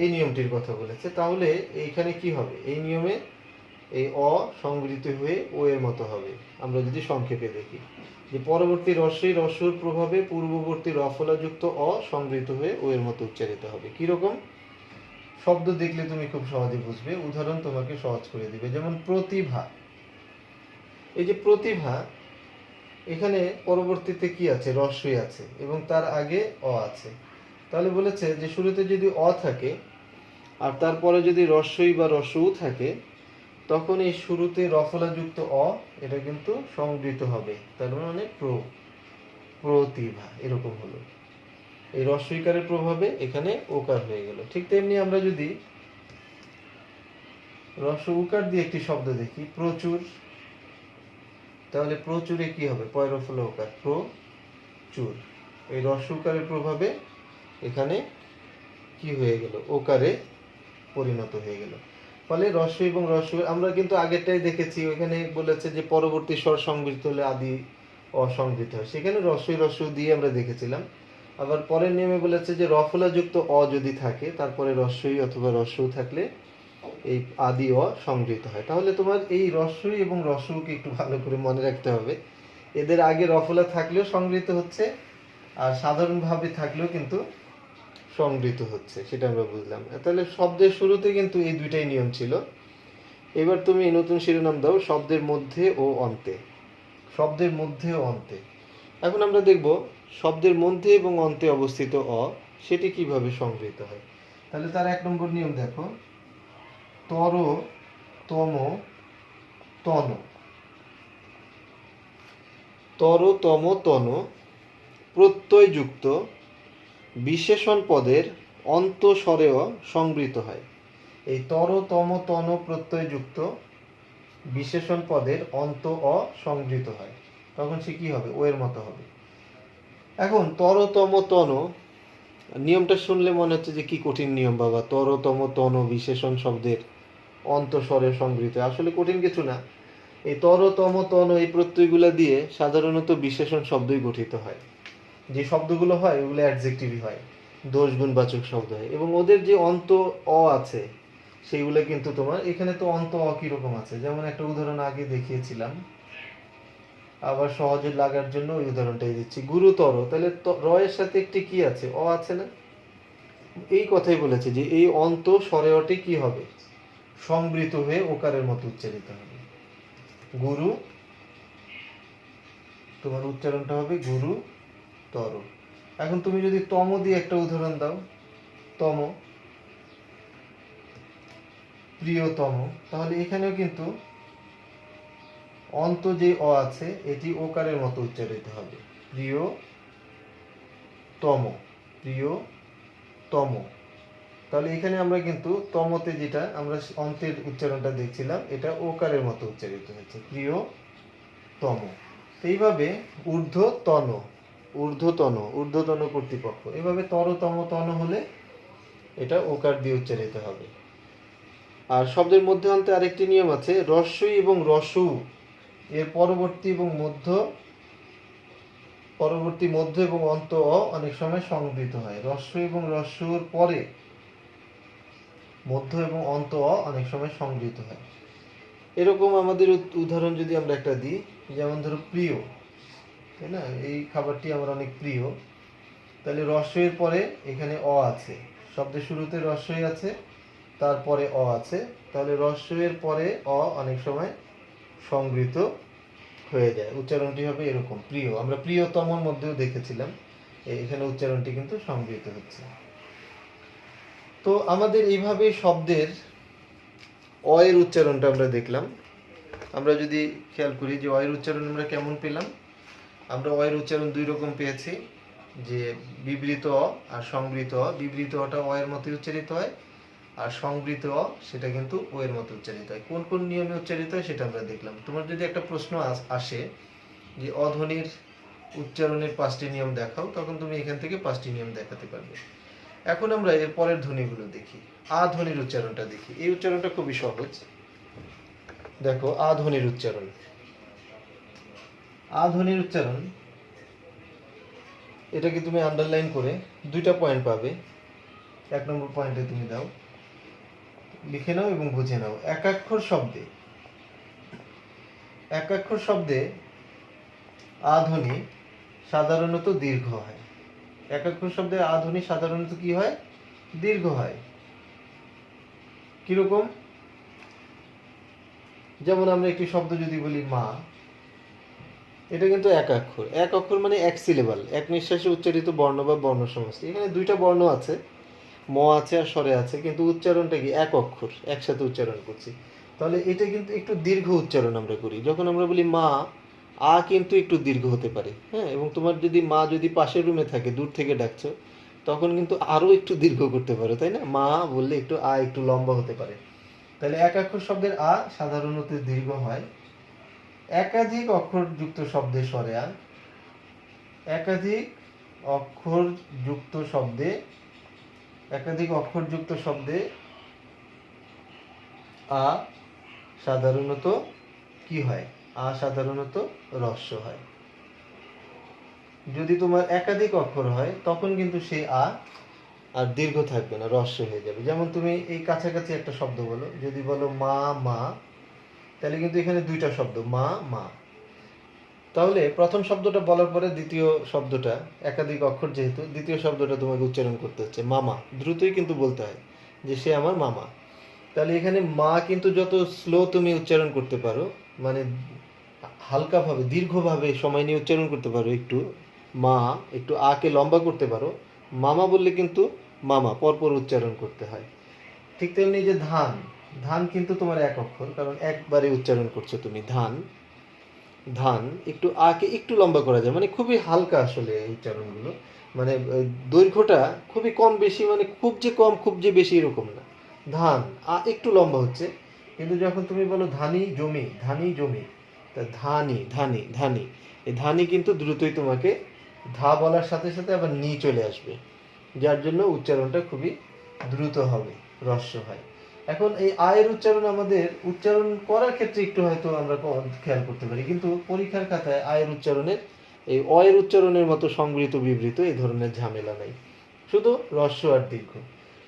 এই নিয়মটির কথা বলেছে। তাহলে এইখানে কি হবে, এই নিয়মে এই অ সংবৃত হয়ে ও এর মতো হবে। আমরা যদি সংক্ষেপে দেখি যে পরবর্তী রস্যই রস্যুর প্রভাবে পূর্ববর্তী রফলাযুক্ত অ সংবৃত হয়ে ও এর মতো উচ্চারিত হবে। কিরকম, শব্দ দেখলে তুমি খুব সহজে বুঝবে, উদাহরণ তোমাকে সহজ করে দিবে। যেমন প্রতিভা, এই যে প্রতিভা, এখানে পরবর্তীতে কি আছে, রস্যই আছে এবং তার আগে অ আছে। তাহলে বলেছে যে শুরুতে যদি অ থাকে আর তারপরে যদি রস্যই বা রস্যু থাকে, তখন এই শুরুতে রফলাযুক্ত অ এটা কিন্তু সংবৃত হবে। তার মানে প্রতিভা, এরকম হলো। এই রস্যইকারের প্রভাবে এখানে ওকার হয়ে গেল। ঠিক তেমনি আমরা যদি রস্য উকার দিয়ে একটি শব্দ দেখি, প্রচুর, তাহলে প্রচুরে কি হবে, পয়রফল ওকার, প্রচুর। এই রস্য উকারের প্রভাবে এখানে কি হয়ে গেল, ওকারে পরিণত হয়ে গেল। ফলে রস্য এবং রস্য, আমরা কিন্তু আগেরটাই দেখেছি, ওখানে বলেছে যে পরবর্তী স্বর সংবৃত হলে আদি অসংবৃত হয়, সেখানে রস্যই রস্য দিয়ে আমরা দেখেছিলাম। আবার পরের নিয়মে বলেছে যে রফলাযুক্ত অ যদি থাকে তারপরে রস্যই অথবা রস্য থাকলে এই আদি অ সংবৃত হয়। তাহলে তোমার এই রস্যই এবং রস্যকে একটু ভালো করে মনে রাখতে হবে, এদের আগে রফলা থাকলেও সংবৃত হচ্ছে আর সাধারণভাবে থাকলেও কিন্তু সংবৃত হচ্ছে, সেটা আমরা বুঝলাম। তাহলে শব্দের শুরুতে কিন্তু এই দুইটাই নিয়ম ছিল। এবার তুমি নতুন শিরোনাম দাও, শব্দের মধ্যে ও অন্তে। শব্দের মধ্যে ও অন্তে, এখন আমরা দেখব শব্দের মধ্যে এবং অন্তে অবস্থিত অ সেটি কিভাবে সংবৃত হয়। তাহলে তার 1 নম্বর নিয়ম দেখো, তর, তম, তন। তর, তম, তন প্রত্যয়যুক্ত বিশেষণ পদের অন্ত স্বরেও সংবৃত হয়। এই তর, তম, তন প্রত্যয়যুক্ত বিশেষণ পদের অন্ত অ সংবৃত হয়, তখন সে কি হবে, ও এর মতো হবে। এখন তর, তম, তন নিয়মটা শুনলে মনে হচ্ছে যে কি কঠিন নিয়ম বাবা, তর, তম, তন বিশেষণ শব্দের অন্ত স্বরে সংবৃত। আসলে কঠিন কিছু না। এই তর, তম, তন এই প্রত্যয়গুলো দিয়ে সাধারণত বিশেষণ শব্দই গঠিত হয়। যে শব্দগুলো হয় ওগুলো অ্যাডজেক্টিভই হয়, দোষ গুণবাচক শব্দ হয়, এবং ওদের যে অন্ত অ আছে সেইগুলো কিন্তু তোমার এখানে তো অন্ত অ কিরকম আছে, যেমন একটা উদাহরণ আগে দেখিয়েছিলাম, আবার সহজে লাগার জন্য ওই উদাহরণটাই দিচ্ছি। গুরুতর, তাহলে র এর সাথে একটি কি আছে, অ আছে না, এই কথাই বলেছে যে এই অন্ত স্বরে অটি কি হবে, সংবৃত হয়ে ওকারের মতো উচ্চারিত হবে। গুরু, তোমার উচ্চারণটা হবে গুরু তর। এখন তুমি যদি তম দিয়ে একটা উদাহরণ দাও, তম, প্রিয়তম, তাহলে এখানেও কিন্তু অন্ত যে অ আছে এটি ওকারের মতো উচ্চারিত হবে, প্রিয়তম, প্রিয়তম। তাহলে এখানে আমরা কিন্তু তমতে যেটা আমরা অন্তের উচ্চারণটা দেখছিলাম এটা ওকারের মতো উচ্চারিত হচ্ছে, প্রিয়তম। এইভাবে ঊর্ধ্বতন, ঊর্ধ্বতন, ঊর্ধ্বতন কর্তৃপক্ষ, এইভাবে তরতম তন হলে এটা ওকার দিয়ে উচ্চারিত হবে। আর শব্দের মধ্যে অন্তে আরেকটি নিয়ম আছে, রস্বই এবং রসউ এর পরবর্তী এবং মধ্য এবং অন্ত অ অনেক সময় সংবৃত হয়। রস্ব এবং রস্যুর পরে মধ্য এবং অন্ত অ অনেক সময় সংবৃত হয়। এরকম আমাদের উদাহরণ যদি আমরা একটা দিই, যেমন ধরো প্রিয়, তাই না, এই খাবারটি আমার অনেক প্রিয়, তাহলে রস্যের পরে এখানে অ আছে, শব্দের শুরুতে রস্যই আছে, তারপরে অ আছে, তাহলে রস্যের পরে অ অনেক সময় সংবৃত হয়ে যায়, উচ্চারণটি হবে এরকম, প্রিয়। আমরা প্রিয়তমর মধ্যেও দেখেছিলাম এখানে উচ্চারণটি কিন্তু সংবৃত হচ্ছে। তো আমাদের এইভাবে শব্দের অ এর উচ্চারণটা আমরা দেখলাম। আমরা যদি খেয়াল করি যে অ এর উচ্চারণ আমরা কেমন পেলাম, আমরা অ এর উচ্চারণ দুই রকম পেয়েছি, যে বিবৃত অ আর সংবৃত অ। বিবৃত অটা অ এর মতো উচ্চারিত হয়, আর সংবৃত অ সেটা কিন্তু ও এর মতো উচ্চারিত হয়। কোন কোন নিয়মে উচ্চারিত হয় সেটা আমরা দেখলাম। তোমার যদি একটা প্রশ্ন আসে যে অধ্বনির উচ্চারণের 5টি নিয়ম দেখাও, তখন তুমি এখান থেকে 5টি নিয়ম দেখাতে পারবে। এখন আমরা এর পরের ধ্বনিগুলো দেখি। আ ধ্বনির উচ্চারণটা দেখি। এই উচ্চারণটা খুবই সহজ। দেখো আ ধ্বনির উচ্চারণ, আ ধ্বনির উচ্চারণ এটাকে তুমি আন্ডারলাইন করে 2টা পয়েন্ট পাবে। 1 নম্বর পয়েন্টে তুমি দাও, লিখে নাও এবং বুঝে নাও। একাক্ষর শব্দে আ ধ্বনি সাধারণত দীর্ঘ হয়। একাক্ষর শব্দে আ ধ্বনি সাধারণত কি হয়? দীর্ঘ হয়। কিরকম? যেমন আমরা একটি শব্দ যদি বলি মা, এটা কিন্তু এক অক্ষর। এক অক্ষর মানে এক সিলেবাল, এক নিঃশ্বাসে উচ্চারিত বর্ণ বা বর্ণ সমষ্টি। এখানে 2টা বর্ণ আছে, ম আছে আর স্বরে আছে, কিন্তু উচ্চারণটা কি? এক অক্ষর, একসাথে উচ্চারণ করছি। তাহলে এটা কিন্তু একটু দীর্ঘ উচ্চারণ আমরা করি। যখন আমরা বলি মা, আ কিন্তু একটু দীর্ঘ হতে পারে, হ্যাঁ। এবং তোমার যদি মা যদি পাশের রুমে থাকে, দূর থেকে ডাকছো, তখন কিন্তু আরো একটু দীর্ঘ করতে পারো, তাই না? মা বললে একটু আ একটু লম্বা হতে পারে। তাহলে এক অক্ষর শব্দের আ সাধারণত দীর্ঘ হয়। একাধিক অক্ষর যুক্ত শব্দে স্বরে আ, একাধিক অক্ষরযুক্ত শব্দে আ সাধারণত কি হয়? আ সাধারণত হ্রস্ব হয়। যদি তোমার একাধিক অক্ষর হয়, তখন কিন্তু সেই আ আর দীর্ঘ থাকবে না, হ্রস্ব হয়ে যাবে। যেমন তুমি এই কাছাকাছি একটা শব্দ বলো, যদি বলো মা মা, তাহলে কিন্তু এখানে 2টা শব্দ, মা মা। তাহলে প্রথম শব্দটা বলার পরে দ্বিতীয় শব্দটা, একাধিক অক্ষর যেহেতু, দ্বিতীয় শব্দটা তোমাকে উচ্চারণ করতে হচ্ছে মামা। দ্রুতই কিন্তু বলতে হয় যে সে আমার মামা। তাহলে এখানে মা কিন্তু যত স্লো তুমি উচ্চারণ করতে পারো, মানে হালকাভাবে দীর্ঘভাবে সময় নিয়ে উচ্চারণ করতে পারো, একটু মা, একটু আকে লম্বা করতে পারো, মামা বললে কিন্তু মামা পরপর উচ্চারণ করতে হয়। ঠিক তেমনি যে ধান, ধান কিন্তু তোমার এক অক্ষর, কারণ একবারে উচ্চারণ করছো তুমি ধান। ধান একটু আকে একটু লম্বা করা যায়, মানে খুবই হালকা আসলে এই উচ্চারণগুলো, মানে দৈর্ঘ্যটা খুবই কম বেশি, মানে খুব যে কম খুব যে বেশি এরকম না। ধান আ একটু লম্বা হচ্ছে, কিন্তু যখন তুমি বলো ধানি জমি, ধানি জমি, তা ধানি ধানি ধানি, এই ধানি কিন্তু দ্রুতই তোমাকে ধা বলার সাথে সাথে আবার নি চলে আসবে, যার জন্য উচ্চারণটা খুবই দ্রুত হবে, হ্রস্ব হয়। এখন এই আয়ের উচ্চারণ আমাদের উচ্চারণ করার ক্ষেত্রে একটু হয়তো আমরা খেয়াল করতে পারি, কিন্তু পরীক্ষার খাতায় আয়ের উচ্চারণের এই অয়ের উচ্চারণের মতো সংবৃত বিবৃত এই ধরনের ঝামেলা নাই, শুধু হ্রস্ব আর দীর্ঘ।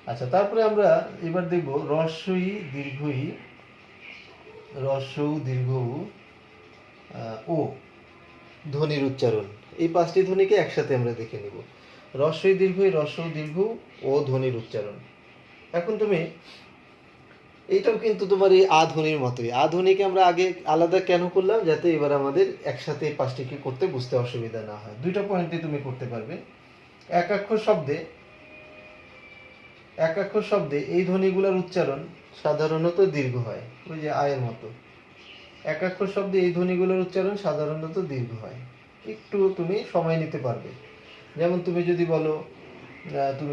আচ্ছা, তারপরে আমরা এবার দেখব হ্রস্বই দীর্ঘই, হ্রস্ব দীর্ঘ ও ধ্বনির উচ্চারণ। এই 5টি ধ্বনিকে একসাথে আমরা দেখে নিব। হ্রস্বই দীর্ঘই, হ্রস্ব দীর্ঘ ও ধ্বনির উচ্চারণ। এখন তুমি এইটাও কিন্তু তোমার এই আ ধ্বনির মতোই। আ ধ্বনিকে আমরা আগে আলাদা কেন করলাম? যাতে এবার আমাদের একসাথে 5টিকে করতে বুঝতে অসুবিধা না হয়। 2টা পয়েন্টে তুমি করতে পারবে। একাক্ষর শব্দে এই ধ্বনিগুলোর উচ্চারণ সাধারণত দীর্ঘ হয়, ওই যে আয়ের মতো। একাক্ষর শব্দে এই ধ্বনিগুলোর উচ্চারণ সাধারণত দীর্ঘ হয়। একটু তুমি সময় নিতে পারবে। যেমন তুমি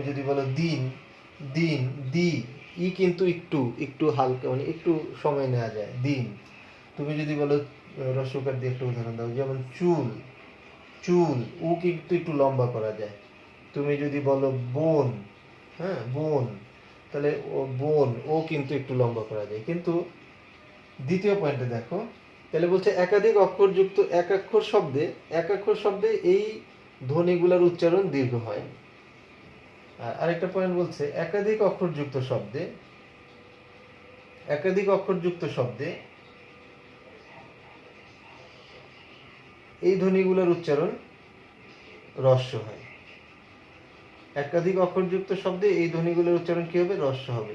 যদি বলো দিন, দিন, দি, ই কিন্তু একটু একটু হালকা, মানে একটু সময় নেওয়া যায়, দিন। তুমি যদি বলো রস্যকার দিয়ে একটা উদাহরণ দাও, যেমন চুল, চুল, ও কিন্তু একটু লম্বা করা যায়। তুমি যদি বলো বোন, হ্যাঁ বোন, তাহলে ও বোন, ও কিন্তু একটু লম্বা করা যায়। কিন্তু দ্বিতীয় পয়েন্টে দেখো, তাহলে বলছে একাধিক অক্ষরযুক্ত একাক্ষর শব্দে এই ধ্বনিগুলোর উচ্চারণ দীর্ঘ হয়। আর আরেকটা পয়েন্ট বলছে একাধিক অক্ষরযুক্ত শব্দে এই ধ্বনিগুলোর উচ্চারণ রস্য হয়। একাধিক অক্ষরযুক্ত শব্দে এই ধ্বনিগুলোর উচ্চারণ কি হবে? রস্য হবে।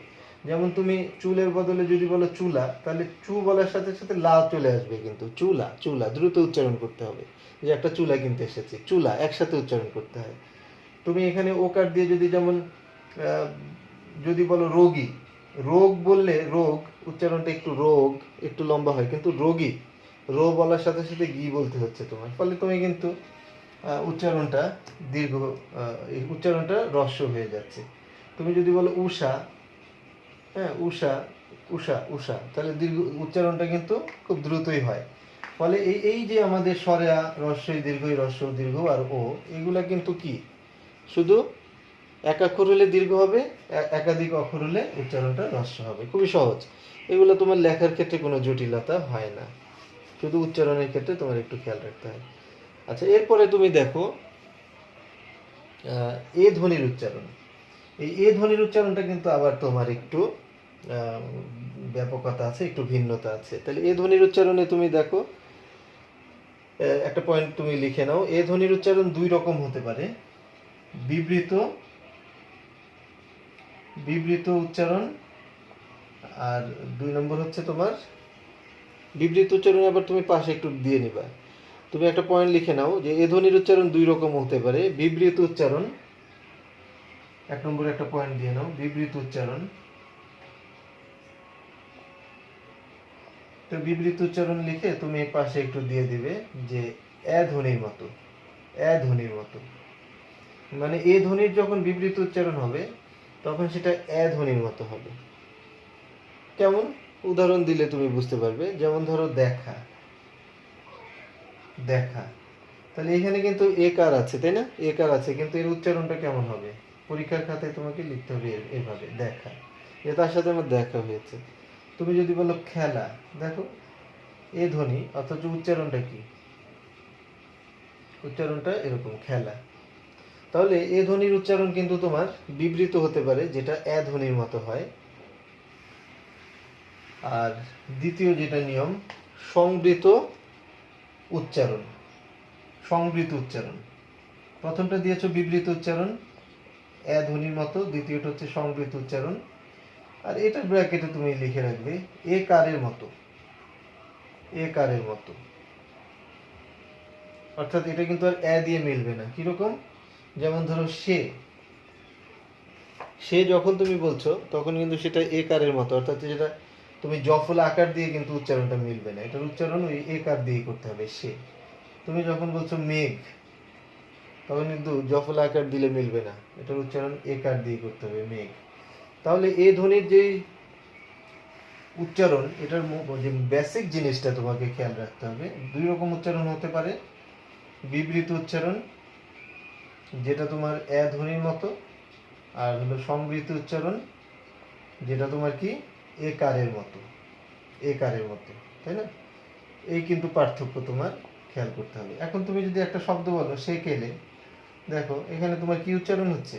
যেমন তুমি চুলের বদলে যদি বলো চুলা, তাহলে চু বলার সাথে সাথে লা চলে আসবে, কিন্তু চুলা, চুলা দ্রুত উচ্চারণ করতে হবে, যে একটা চুলা কিনতে এসেছে, চুলা একসাথে উচ্চারণ করতে হয়। তুমি এখানে ওকার দিয়ে যদি যেমন যদি বলো রোগী, রোগ বললে রোগ উচ্চারণটা একটু লম্বা হয়, কিন্তু রোগী, রো বলার সাথে সাথে গি বলতে হচ্ছে তোমার, ফলে তুমি কিন্তু উচ্চারণটা উচ্চারণটা রস্য হয়ে যাচ্ছে। তুমি যদি বলো উষা, হ্যাঁ উষা, উষা, উষা, তাহলে দীর্ঘ উচ্চারণটা কিন্তু খুব দ্রুতই হয়। ফলে এই যে আমাদের স্বরেয়া, রস্যই দীর্ঘই, রস্য দীর্ঘ আর ও, এগুলা কিন্তু কি শুধু এক অক্ষর হলে দীর্ঘ হবে, একাধিক অক্ষর হলে উচ্চারণটা রস্য হবে। খুবই সহজ, এগুলো তোমার লেখার ক্ষেত্রে কোনো জটিলতা হয় না, শুধু উচ্চারণের ক্ষেত্রে তোমার একটু খেয়াল রাখতে হয়। আচ্ছা, এরপরে তুমি দেখো এ ধ্বনির উচ্চারণ। এই এ ধ্বনির উচ্চারণটা কিন্তু আবার তোমার একটু ব্যাপকতা আছে, একটু ভিন্নতা আছে। তাহলে এ ধ্বনির উচ্চারণে তুমি দেখো একটা পয়েন্ট তুমি লিখে নাও, এ ধ্বনির উচ্চারণ দুই রকম হতে পারে, বিবৃত উচ্চারণ, আর 2 নম্বর হচ্ছে তোমার বিবৃত উচ্চারণ। আবার তুমি পাশে একটু দিয়ে নিবা, তুমি একটা পয়েন্ট লিখে নাও যে এ ধ্বনির উচ্চারণ দুই রকম হতে পারে, বিবৃত উচ্চারণ, 1 নম্বরে একটা পয়েন্ট দিয়ে নাও, বিবৃত উচ্চারণ। তো বিবৃত উচ্চারণ লিখে তুমি পাশে একটু দিয়ে দিবে যে এ ধ্বনির মতো, এ ধ্বনির মতো, মানে এ ধ্বনির যখন বিবৃত উচ্চারণ হবে তখন সেটা এ ধ্বনির মতো হবে। কেমন? উদাহরণ দিলে তুমি বুঝতে পারবে। যেমন ধরো দেখা, দেখা, তাহলে এখানে কিন্তু একার আছে, তাই না? একার আছে, কিন্তু এর উচ্চারণটা কেমন হবে? পরীক্ষার খাতায় তোমাকে লিখতে হবে এভাবে, দেখা, যে তার সাথে আমার দেখা হয়েছে। তুমি যদি বলো খেলা, দেখো এ ধ্বনি অথচ উচ্চারণটা কি? উচ্চারণটা এরকম, খেলা। তাহলে এ ধ্বনির উচ্চারণ কিন্তু তোমার বিবৃত হতে পারে, যেটা এ ধ্বনির মতো হয়। আর দ্বিতীয় যেটা নিয়ম, সংবৃত উচ্চারণ, সংবৃত উচ্চারণ। প্রথমটা দিয়েছো বিবৃত উচ্চারণ, এ ধ্বনির মতো, দ্বিতীয়টা হচ্ছে সংবৃত উচ্চারণ। আর এটার ব্র্যাকেটে তুমি লিখে রাখবে এ কারের মতো, এ কারের মতো। অর্থাৎ এটা কিন্তু আর এ দিয়ে মিলবে না। কিরকম? যেমন ধরো সে, সে যখন তুমি বলছো তখন কিন্তু সেটা এ কারের মতো, অর্থাৎ যেটা তুমি জফলা আকার দিয়ে কিন্তু উচ্চারণটা মিলবে না, এটার উচ্চারণ ওই এ কার দিয়েই করতে হবে, সে। তুমি যখন বলছো মেঘ, তখন কিন্তু জফলা আকার দিলে মিলবে না, এটার উচ্চারণ এ কার দিয়ে করতে হবে, মেঘ। তাহলে এ ধ্বনির যে উচ্চারণ, এটার যে বেসিক জিনিসটা তোমাকে খেয়াল রাখতে হবে। দুই রকম উচ্চারণ হতে পারে, বিবৃত উচ্চারণ যেটা তোমার এ ধ্বনির মতো, আর হলো সংবৃত উচ্চারণ যেটা তোমার কি এ কারের মতো, এ কারের মতো, তাই না? এই কিন্তু পার্থক্য তোমার খেয়াল করতে হবে। এখন তুমি যদি একটা শব্দ বলো সে কেলে, দেখো এখানে তোমার কি উচ্চারণ হচ্ছে?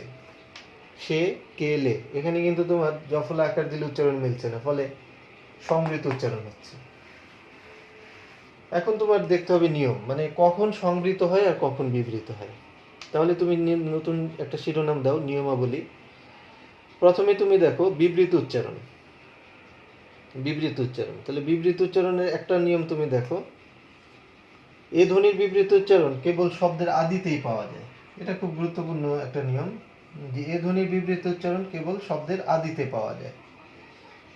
সে কেলে। এখানে কিন্তু তোমার জফলা আকার দিলে উচ্চারণ মিলছে না, ফলে সংবৃত উচ্চারণ হচ্ছে। এখন তোমার দেখতে হবে নিয়ম, মানে কখন সংবৃত হয় আর কখন বিবৃত হয়। তাহলে তুমি নতুন একটা শিরোনাম দাও, নিয়মাবলী। প্রথমে তুমি দেখো বিবৃত উচ্চারণ, বিবৃত উচ্চারণ। তাহলে বিবৃত উচ্চারণের একটা নিয়ম তুমি দেখো, এ ধ্বনির বিবৃত উচ্চারণ কেবল শব্দের আদিতেই পাওয়া যায়। এটা খুব গুরুত্বপূর্ণ একটা নিয়ম, যে এ ধ্বনির বিবৃত উচ্চারণ কেবল শব্দের আদিতে পাওয়া যায়।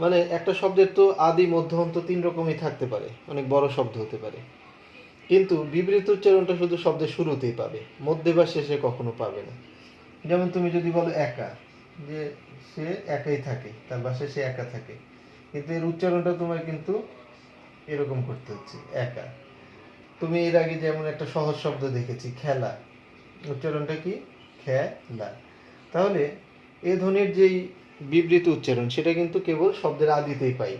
মানে একটা শব্দের তো আদি মধ্য অন্ত 3 রকমই থাকতে পারে, অনেক বড় শব্দ হতে পারে, কিন্তু বিবৃত উচ্চারণটা শুধু শব্দের শুরুতেই পাবে, মধ্যে বা শেষে কখনো পাবে না। যেমন তুমি যদি বলো একা, যে সে একাই থাকে, তার বাসায় সে একা থাকে, কিন্তু এর উচ্চারণটা তোমার কিন্তু এরকম করতে হচ্ছে, একা। তুমি এর আগে যেমন একটা সহজ শব্দ দেখেছি, খেলা, উচ্চারণটা কি? খেলা। তাহলে এ ধ্বনির যেই বিবৃত উচ্চারণ সেটা কিন্তু কেবল শব্দের আদিতেই পাই,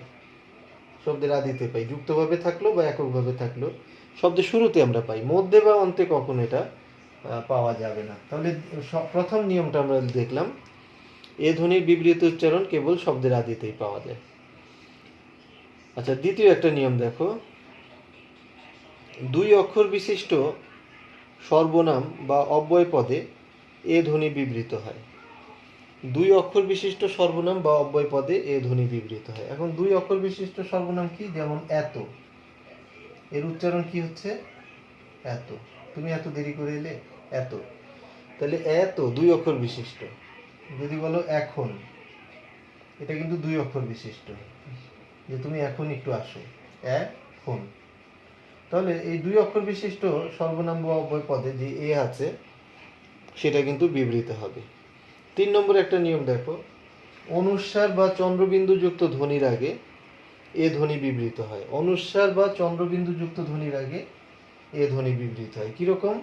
শব্দের আদিতে পাই, যুক্তভাবে থাকলো বা এককভাবে থাকলো, শব্দের শুরুতে আমরা পাই, মধ্যে বা অন্তে কখনো এটা পাওয়া যাবে না। তাহলে প্রথম নিয়মটা আমরা দেখলাম, এ ধ্বনির বিবৃত উচ্চারণ কেবল শব্দের আদিতেই পাওয়া যায়। আচ্ছা, দ্বিতীয় একটা নিয়ম দেখো, 2 অক্ষর বিশিষ্ট সর্বনাম বা অব্যয় পদে এ ধ্বনি বিবৃত হয়। 2 অক্ষর বিশিষ্ট সর্বনাম বা অব্যয় পদে এ ধ্বনি বিবৃত হয়। এখন 2 অক্ষর বিশিষ্ট সর্বনাম কি? যেমন এত, এর উচ্চারণ কি হচ্ছে? এত। তুমি এত দেরি করে এলে, এত। তাহলে এত 2 অক্ষর বিশিষ্ট। যদি বলো এখন, এটা কিন্তু 2 অক্ষর বিশিষ্ট, যে তুমি এখন একটু আসো, এখন। তাহলে এই 2 অক্ষর বিশিষ্ট সর্বনাম বা অব্যয় পদে যে এ আছে সেটা কিন্তু বিবৃত হবে। 3 নম্বর একটা নিয়ম দেখো, অনুস্বার বা চন্দ্রবিন্দু যুক্ত ধ্বনির আগে এ ধ্বনি বিবৃত হয়। অনুস্বার বা চন্দ্রবিন্দু যুক্ত ধ্বনির আগে এ ধ্বনি বিবৃত হয়। কিরকম?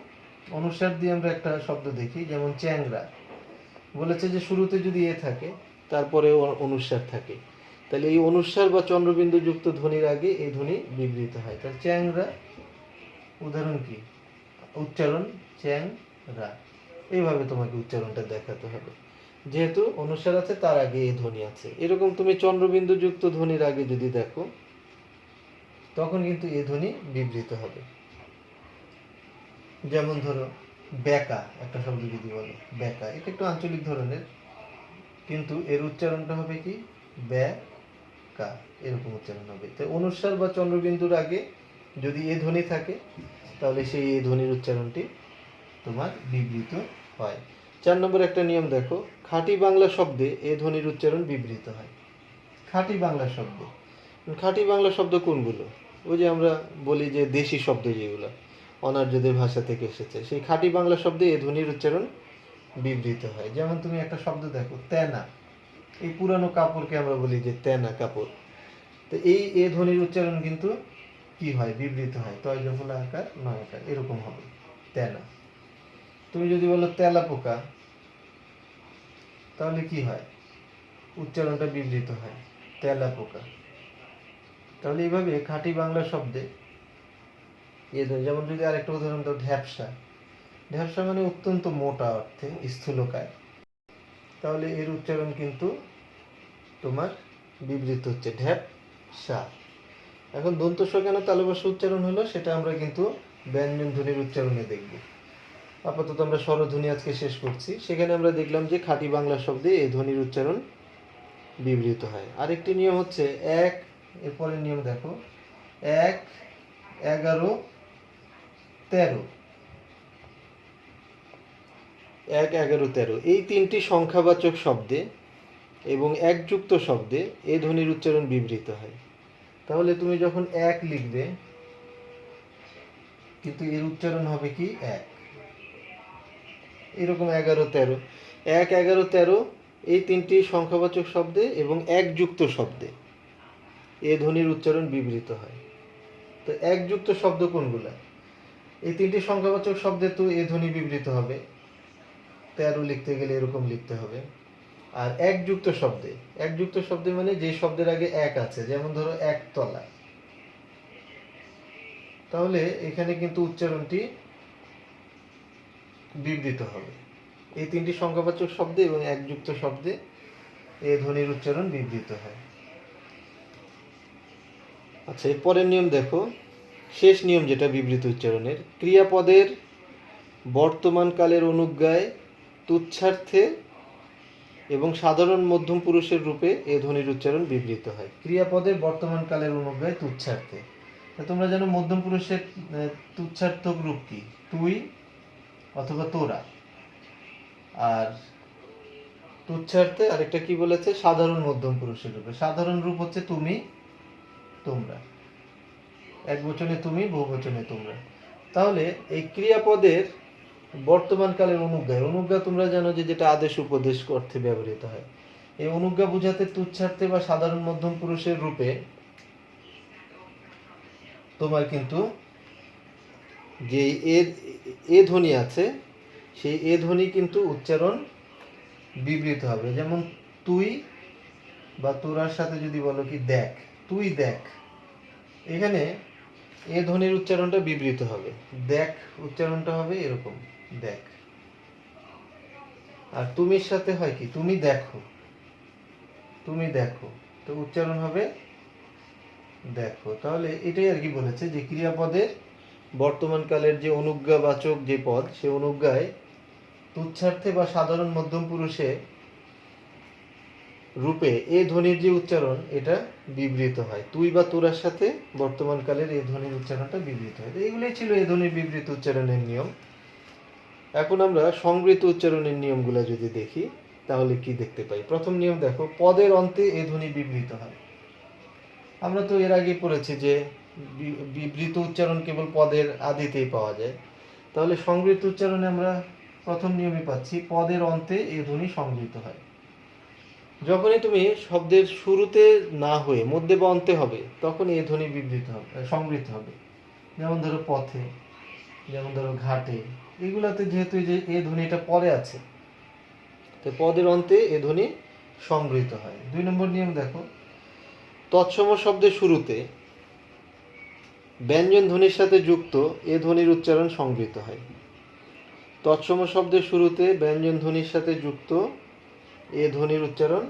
অনুস্বার দিয়ে আমরা একটা শব্দ দেখি, যেমন চ্যাংরা, বলেছে যে শুরুতে যদি এ থাকে তারপরে অনুস্বার থাকে, তাহলে এই অনুস্বার বা চন্দ্রবিন্দু যুক্ত ধ্বনির আগে এই ধ্বনি বিবৃত হয়। তাহলে চ্যাংরা, উদাহরণ কি? উচ্চারণ চ্যাংরা। এইভাবে তোমাকে উচ্চারণটা দেখাতে হবে, যেহেতু অনুস্বার আছে তার আগে এই ধ্বনি আছে। এরকম তুমি চন্দ্রবিন্দু যুক্ত ধ্বনির আগে যদি দেখো তখন কিন্তু এই ধ্বনি বিবৃত হবে। যেমন ধরো বেকা, একটা শব্দ যদি বলো বেকা, এটা একটু আঞ্চলিক ধরনের, কিন্তু এর উচ্চারণটা হবে কি? বেকা, এরকম উচ্চারণ হবে। তো অনুস্বার বা চন্দ্রবিন্দুর আগে যদি এ ধ্বনি থাকে তাহলে সেই এ ধ্বনির উচ্চারণটি তোমার বিবৃত হয়। 4 নম্বর একটা নিয়ম দেখো, খাঁটি বাংলা শব্দে এ ধ্বনির উচ্চারণ বিবৃত হয়। খাঁটি বাংলা শব্দ, খাঁটি বাংলা শব্দ কোনগুলো? ওই যে আমরা বলি যে দেশি শব্দ যেগুলো অনার্যদের ভাষা থেকে এসেছে, সেই খাঁটি বাংলা শব্দে এ ধ্বনির উচ্চারণ বিবৃত হয়। যেমন তুমি একটা শব্দ দেখো তেনা, এই পুরানো কাপড়কে আমরা বলি যে তেনা কাপড়, তো এই এ ধ্বনির উচ্চারণ কিন্তু কি হয়? বিবৃত হয়, তয় জফলা আকার নয় আকার, এরকম হবে তেনা। তুমি যদি বলো তেলা পোকা, তাহলে কি হয়? উচ্চারণটা বিবৃত হয়, তেলা পোকা। তাহলে এইভাবে খাঁটি বাংলা শব্দে এ ধ্বনি, যেমন যদি আরেকটা উদাহরণ দাও, ঢ্যাপসা। ঢ্যাপসা মানে অত্যন্ত মোটা অর্থে, স্থূলকায়, তাহলে এর উচ্চারণ কিন্তু তোমার বিবৃত হচ্ছে ঢ্যাপসা। এখন দন্ত স কেন তালব্য উচ্চারণ হলো সেটা আমরা কিন্তু ব্যঞ্জন ধ্বনির উচ্চারণে দেখব। আপাতত আমরা স্বরধ্বনি আজকে শেষ করছি। সেখানে আমরা দেখলাম যে খাঁটি বাংলা শব্দে এই ধ্বনির উচ্চারণ বিবৃত হয়। আরেকটি নিয়ম হচ্ছে এক, এরপরের নিয়ম দেখো, 1, 11, 13। 1, 11, 13 এই 3টি সংখ্যাবাচক শব্দে এবং একযুক্ত শব্দে এই ধ্বনির উচ্চারণ বিবৃত হয়। তাহলে তুমি যখন 1 লিখবে কিন্তু এর উচ্চারণ হবে কি? 1। এরকম 11, 13, 1, 11, 13 এই 3টি সংখ্যাবাচক শব্দে এবং একযুক্ত শব্দে এ ধ্বনির উচ্চারণ বিবৃত হয়। তো একযুক্ত শব্দ কোনগুলা? এই 3টি সংখ্যাবাচক শব্দে তো এ ধ্বনি বিবৃত হবে, 13 লিখতে গেলে এরকম লিখতে হবে। আর একযুক্ত শব্দে, একযুক্ত শব্দে মানে যে শব্দের আগে এক আছে, যেমন ধরো একতলা, তাহলে এখানে কিন্তু উচ্চারণটি বিবৃত হবে। এই 3টি সংখ্যাবাচক শব্দে এবং একযুক্ত শব্দে এ ধ্বনির উচ্চারণ বিবৃত হয়। আচ্ছা, এর পরের নিয়ম দেখো, শেষ নিয়ম যেটা বিবৃত উচ্চারণের, ক্রিয়াপদের বর্তমান কালের অনুজ্ঞায় তুচ্ছার্থে এবং সাধারণ মধ্যম পুরুষের রূপে এ ধ্বনির উচ্চারণ বিবৃত হয়। ক্রিয়াপদের বর্তমান কালের অনুজ্ঞায় তুচ্ছার্থে, তোমরা জানো মধ্যম পুরুষের তুচ্ছার্থক রূপ কি? তুই অথবা তোরা। আর তুচ্ছার্থে আরেকটা কি বলেছে, সাধারণ মধ্যম পুরুষের রূপে। সাধারণ রূপ হচ্ছে তুমি, তোমরা, একবচনে তুমি, বহুবচনে তোমরা। তাহলে এই ক্রিয়াপদের বর্তমান কালের অনুজ্ঞায়, অনুজ্ঞা তোমরা জানো যে যেটা আদেশ উপদেশ অর্থে ব্যবহৃত হয়। এই অনুজ্ঞা বোঝাতে তুচ্ছার্থে বা সাধারণ মধ্যম পুরুষের রূপে তোমার কিন্তু যে এ ধ্বনি আছে, সেই এ ধ্বনি কিন্তু উচ্চারণ বিবৃত হবে। যেমন তুই বা তোরার সাথে যদি বলো কি দেখ, তুই দেখ, এখানে এ ধ্বনির উচ্চারণটা বিবৃত হবে, দেখ উচ্চারণটা হবে এরকম, দেখ। আর তুমির সাথে হয় কি, তুমি দেখো, তুমি দেখো, তো উচ্চারণ হবে দেখো। তাহলে এটাই আর কি বলেছে যে ক্রিয়াপদের বর্তমান কালের যে অনুজ্ঞাবাচক যে পদ, সে অনুজ্ঞায় তুচ্ছার্থে বা সাধারণ মধ্যম পুরুষে রূপে এ ধ্বনির যে উচ্চারণ, এটা বিবৃত হয়। তুই বা তোরার সাথে বর্তমান কালের এই ধ্বনির উচ্চারণটা বিবৃত হয়। এইগুলোই ছিল এই ধ্বনির বিবৃত উচ্চারণের নিয়ম। এখন আমরা সংবৃত উচ্চারণের নিয়মগুলো যদি দেখি তাহলে কি দেখতে পাই। প্রথম নিয়ম দেখো, পদের অন্তে এ ধ্বনি বিবৃত হয়। আমরা তো এর আগে পড়েছি যে বিবৃত উচ্চারণ কেবল পদের আদিতেই পাওয়া যায়। তাহলে সংবৃত উচ্চারণে আমরা প্রথম নিয়মই পাচ্ছি, পদের অন্তে এ ধ্বনি সংবৃত হয়। যখনই তুমি শব্দের শুরুতে না হয়ে মধ্যে বা অন্তে হবে, তখন এ ধ্বনি বিবৃত হবে, সংবৃত হবে। যেমন ধরো পথে, যেমন ধরো ঘাটে, এগুলাতে যেহেতু যে এ ধ্বনিটা পরে আছে, তো পদের অন্তে এ ধ্বনি সংবৃত হয়। 2 নম্বর নিয়ম দেখো, তৎসম শব্দের শুরুতে ব্যঞ্জন ধ্বনির সাথে যুক্ত এ ধ্বনির উচ্চারণ সংবৃত হয়। তৎসম শব্দের শুরুতে ব্যঞ্জন ধ্বনির সাথে যুক্ত এ ধ্বনির উচ্চারণ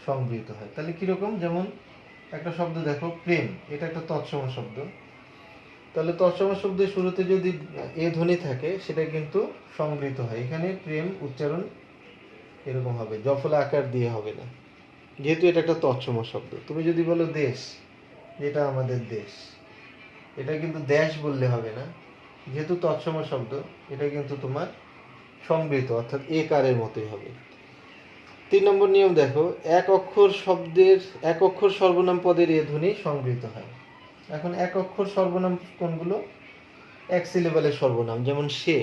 সংবৃত হয়। তাহলে কিরকম, যেমন একটা শব্দ দেখো প্রেম, এটা একটা তৎসম শব্দ। তাহলে তৎসম শব্দের শুরুতে যদি এ ধ্বনি থাকে, সেটা কিন্তু সংবৃত হয়। এখানে প্রেম উচ্চারণ এরকম হবে, জফলা আকার দিয়ে হবে না, যেহেতু এটা একটা তৎসম শব্দ। তুমি যদি বলো দেশ, যেটা আমাদের দেশ, এটা কিন্তু দেশ বললে হবে না, যেহেতু তৎসম শব্দ, এটা কিন্তু তোমার সংবৃত, অর্থাৎ এ কারের মতোই হবে। 3 নম্বর নিয়ম দেখো, এক অক্ষর সর্বনাম পদের এ ধ্বনি সংবৃত হয়। এখন এক অক্ষর সর্বনাম কোনগুলো, এক সিলেবালের সর্বনাম, যেমন সে,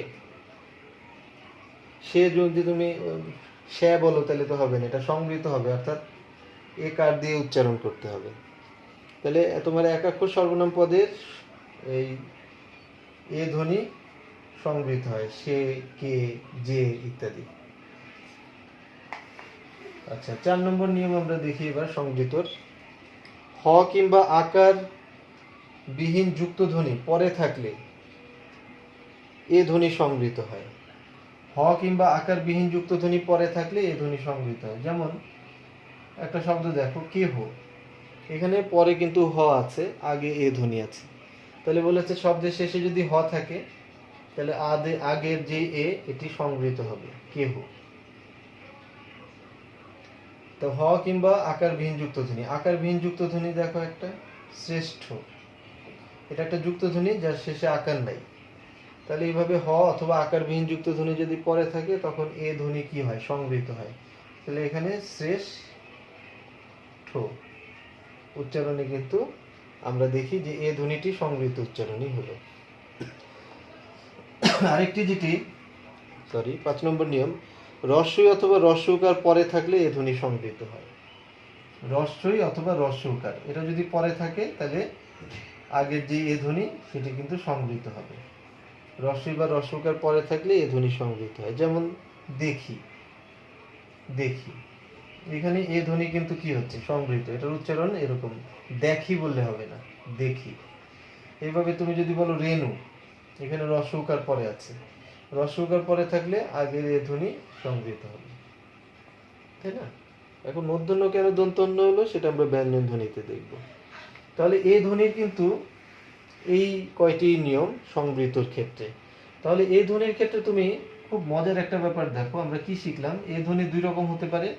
সে যদি তুমি সে বলো তাহলে তো হবে না, এটা সংবৃত হবে, অর্থাৎ এ কার দিয়ে উচ্চারণ করতে হবে। তাহলে তোমার এক অক্ষর সর্বনাম পদের এই এ ধ্বনি সংবৃত হয়, সে, কে, যে ইত্যাদি। আচ্ছা, 4 নম্বর নিয়ম আমরা দেখি এবার সংবৃতর। হ কিংবা আকার বিহীন যুক্ত ধ্বনি পরে থাকলে এ ধ্বনি সংবৃত হয়। হ কিংবা আকার বিহীন যুক্ত ধ্বনি পরে থাকলে এ ধ্বনি সংবৃত হয়। যেমন একটা শব্দ দেখো কেহ, এখানে পরে কিন্তু হ আছে, আগে এ ধ্বনি আছে। তাহলে বলেছে শব্দের শেষে যদি হ থাকে, তাহলে আগের যে এ, এটি সংবৃত হবে, কেহ। তো হ কিংবা আকার বিহীন যুক্ত ধ্বনি, আকার বিহীন যুক্ত ধ্বনি দেখো একটা শ্রেষ্ঠ, এটা একটা যুক্ত ধ্বনি যার শেষে আকার নাই। তাহলে এইভাবে হ অথবা আকার বিহীন যুক্ত ধ্বনি যদি পরে থাকে, তখন এ ধ্বনি কি হয়, সংবৃত হয়। তাহলে এখানে শ্রেষ্ঠ উচ্চারণে কিন্তু আমরা দেখি যে এ ধ্বনিটি সংবৃত উচ্চারণই হলো। আরেকটি যেটি 5 নম্বর নিয়ম, রস্বই অথবা রস্যকার পরে থাকলে এ ধ্বনি সংবৃত হয়। রস্বই অথবা রস্যকার, এটা যদি পরে থাকে, তাহলে আগের যে এ ধ্বনি সেটি কিন্তু সংবৃত হবে। রস্বই বা রস্যকার পরে থাকলে এ ধ্বনি সংবৃত হয়। যেমন দেখি, দেখি, এখানে এ ধ্বনি কিন্তু কি হচ্ছে, সংবৃত। এটার উচ্চারণ এরকম, দেখি বললে হবে না, দেখি। এইভাবে তুমি যদি বলো রেণু, এখানে রস্যকার পরে আছে, রস্যকার পরে থাকলে আগের এ ধ্বনি সংবৃত হবে, তাই না? এখন মূর্ধন্য কেন দন্তন্য হলো, সেটা আমরা ব্যঞ্জন ধ্বনিতে দেখব। তাহলে এ ধ্বনির কিন্তু এই কয়টি নিয়ম সংবৃতর ক্ষেত্রে। তাহলে এই ধ্বনির ক্ষেত্রে তুমি খুব মজার একটা ব্যাপার দেখো, আমরা কি শিখলাম, এই ধ্বনি 2 রকম হতে পারে,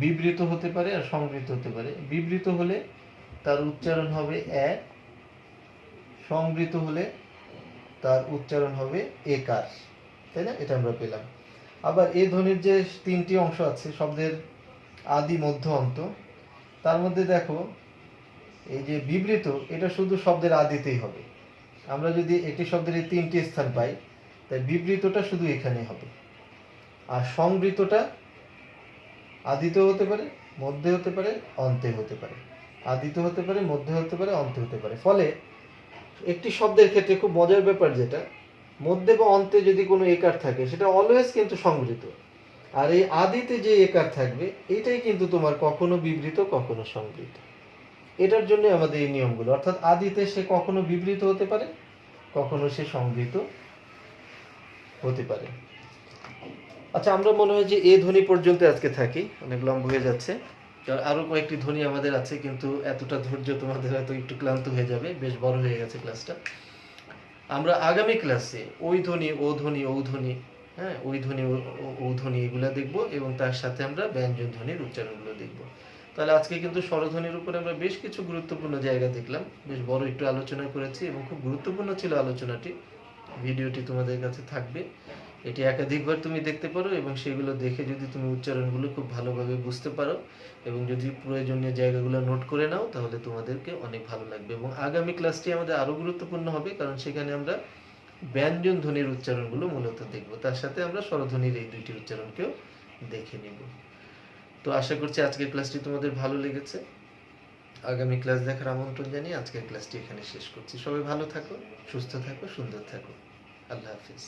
বিবৃত হতে পারে আর সংবৃত হতে পারে। বিবৃত হলে তার উচ্চারণ হবে এ, সংবৃত হলে তার উচ্চারণ হবে একার, তাই না? এটা আমরা পেলাম। আবার এই ধ্বনির যে তিনটি অংশ আছে শব্দের আদি মধ্য অন্ত, তার মধ্যে দেখো এই যে বিবৃত, এটা শুধু শব্দের আদিতেই হবে। আমরা যদি একটি শব্দের এই তিনটি স্থান পাই, তাই বিবৃতটা শুধু এখানে হবে। আর সংবৃতটা আদিতেও হতে পারে, মধ্যে হতে পারে, অন্তে হতে পারে। আদিতে হতে পারে, মধ্যে হতে পারে, অন্তে হতে পারে। ফলে একটি শব্দের ক্ষেত্রে খুব মজার ব্যাপার যেটা, মধ্যে বা অন্তে যদি কোনো একার থাকে সেটা অলওয়েজ কিন্তু সংবৃত। আর এই আদিতে যে একার থাকবে এইটাই কিন্তু তোমার কখনো বিবৃত, কখনো সংবৃত। এটার জন্য আমাদের এই নিয়মগুলো, অর্থাৎ আদিতে সে কখনো বিবৃত হতে পারে, কখনো সে সংবৃত হতে পারে। আচ্ছা, আমরা মনে হয় যে এই ধ্বনি পর্যন্ত আজকে থাকি, অনেক লম্বা হয়ে যাচ্ছে। আরো কয়েকটি ধ্বনি আমাদের আছে, কিন্তু এতটা ধৈর্য তোমাদের হয়তো একটু ক্লান্ত হয়ে যাবে, বেশ বড় হয়ে গেছে ক্লাসটা। আমরা আগামী ক্লাসে ওই ধ্বনি, ও ধ্বনি, ঔ ধ্বনি, হ্যাঁ, ওই ধ্বনি, ও ধ্বনি এগুলো দেখবো, এবং তার সাথে আমরা ব্যঞ্জন ধ্বনির উচ্চারণগুলো দেখবো। তাহলে আজকে কিন্তু স্বরধ্বনির উপরে আমরা বেশ কিছু গুরুত্বপূর্ণ জায়গা দেখলাম, বেশ বড় একটু আলোচনা করেছি এবং খুব গুরুত্বপূর্ণ ছিল আলোচনাটি। ভিডিওটি তোমাদের কাছে থাকবে, এটি একাধিকবার তুমি দেখতে পারো, এবং সেগুলো দেখে যদি তুমি উচ্চারণগুলো খুব ভালোভাবে বুঝতে পারো এবং যদি প্রয়োজনীয় জায়গাগুলো নোট করে নাও, তাহলে তোমাদেরকে অনেক ভালো লাগবে। এবং আগামী ক্লাসটি আমাদের আরও গুরুত্বপূর্ণ হবে, কারণ সেখানে আমরা ব্যঞ্জন ধ্বনির উচ্চারণগুলো মূলত দেখব, তার সাথে আমরা স্বরধ্বনির এই দুইটি উচ্চারণকেও দেখে নেব। তো আশা করছি আজকের ক্লাসটি তোমাদের ভালো লেগেছে। আগামী ক্লাস দেখার আমন্ত্রণ জানিয়ে আজকের ক্লাসটি এখানে শেষ করছি। সবাই ভালো থাকো, সুস্থ থাকো, সুন্দর থাকো। আল্লাহ হাফিজ।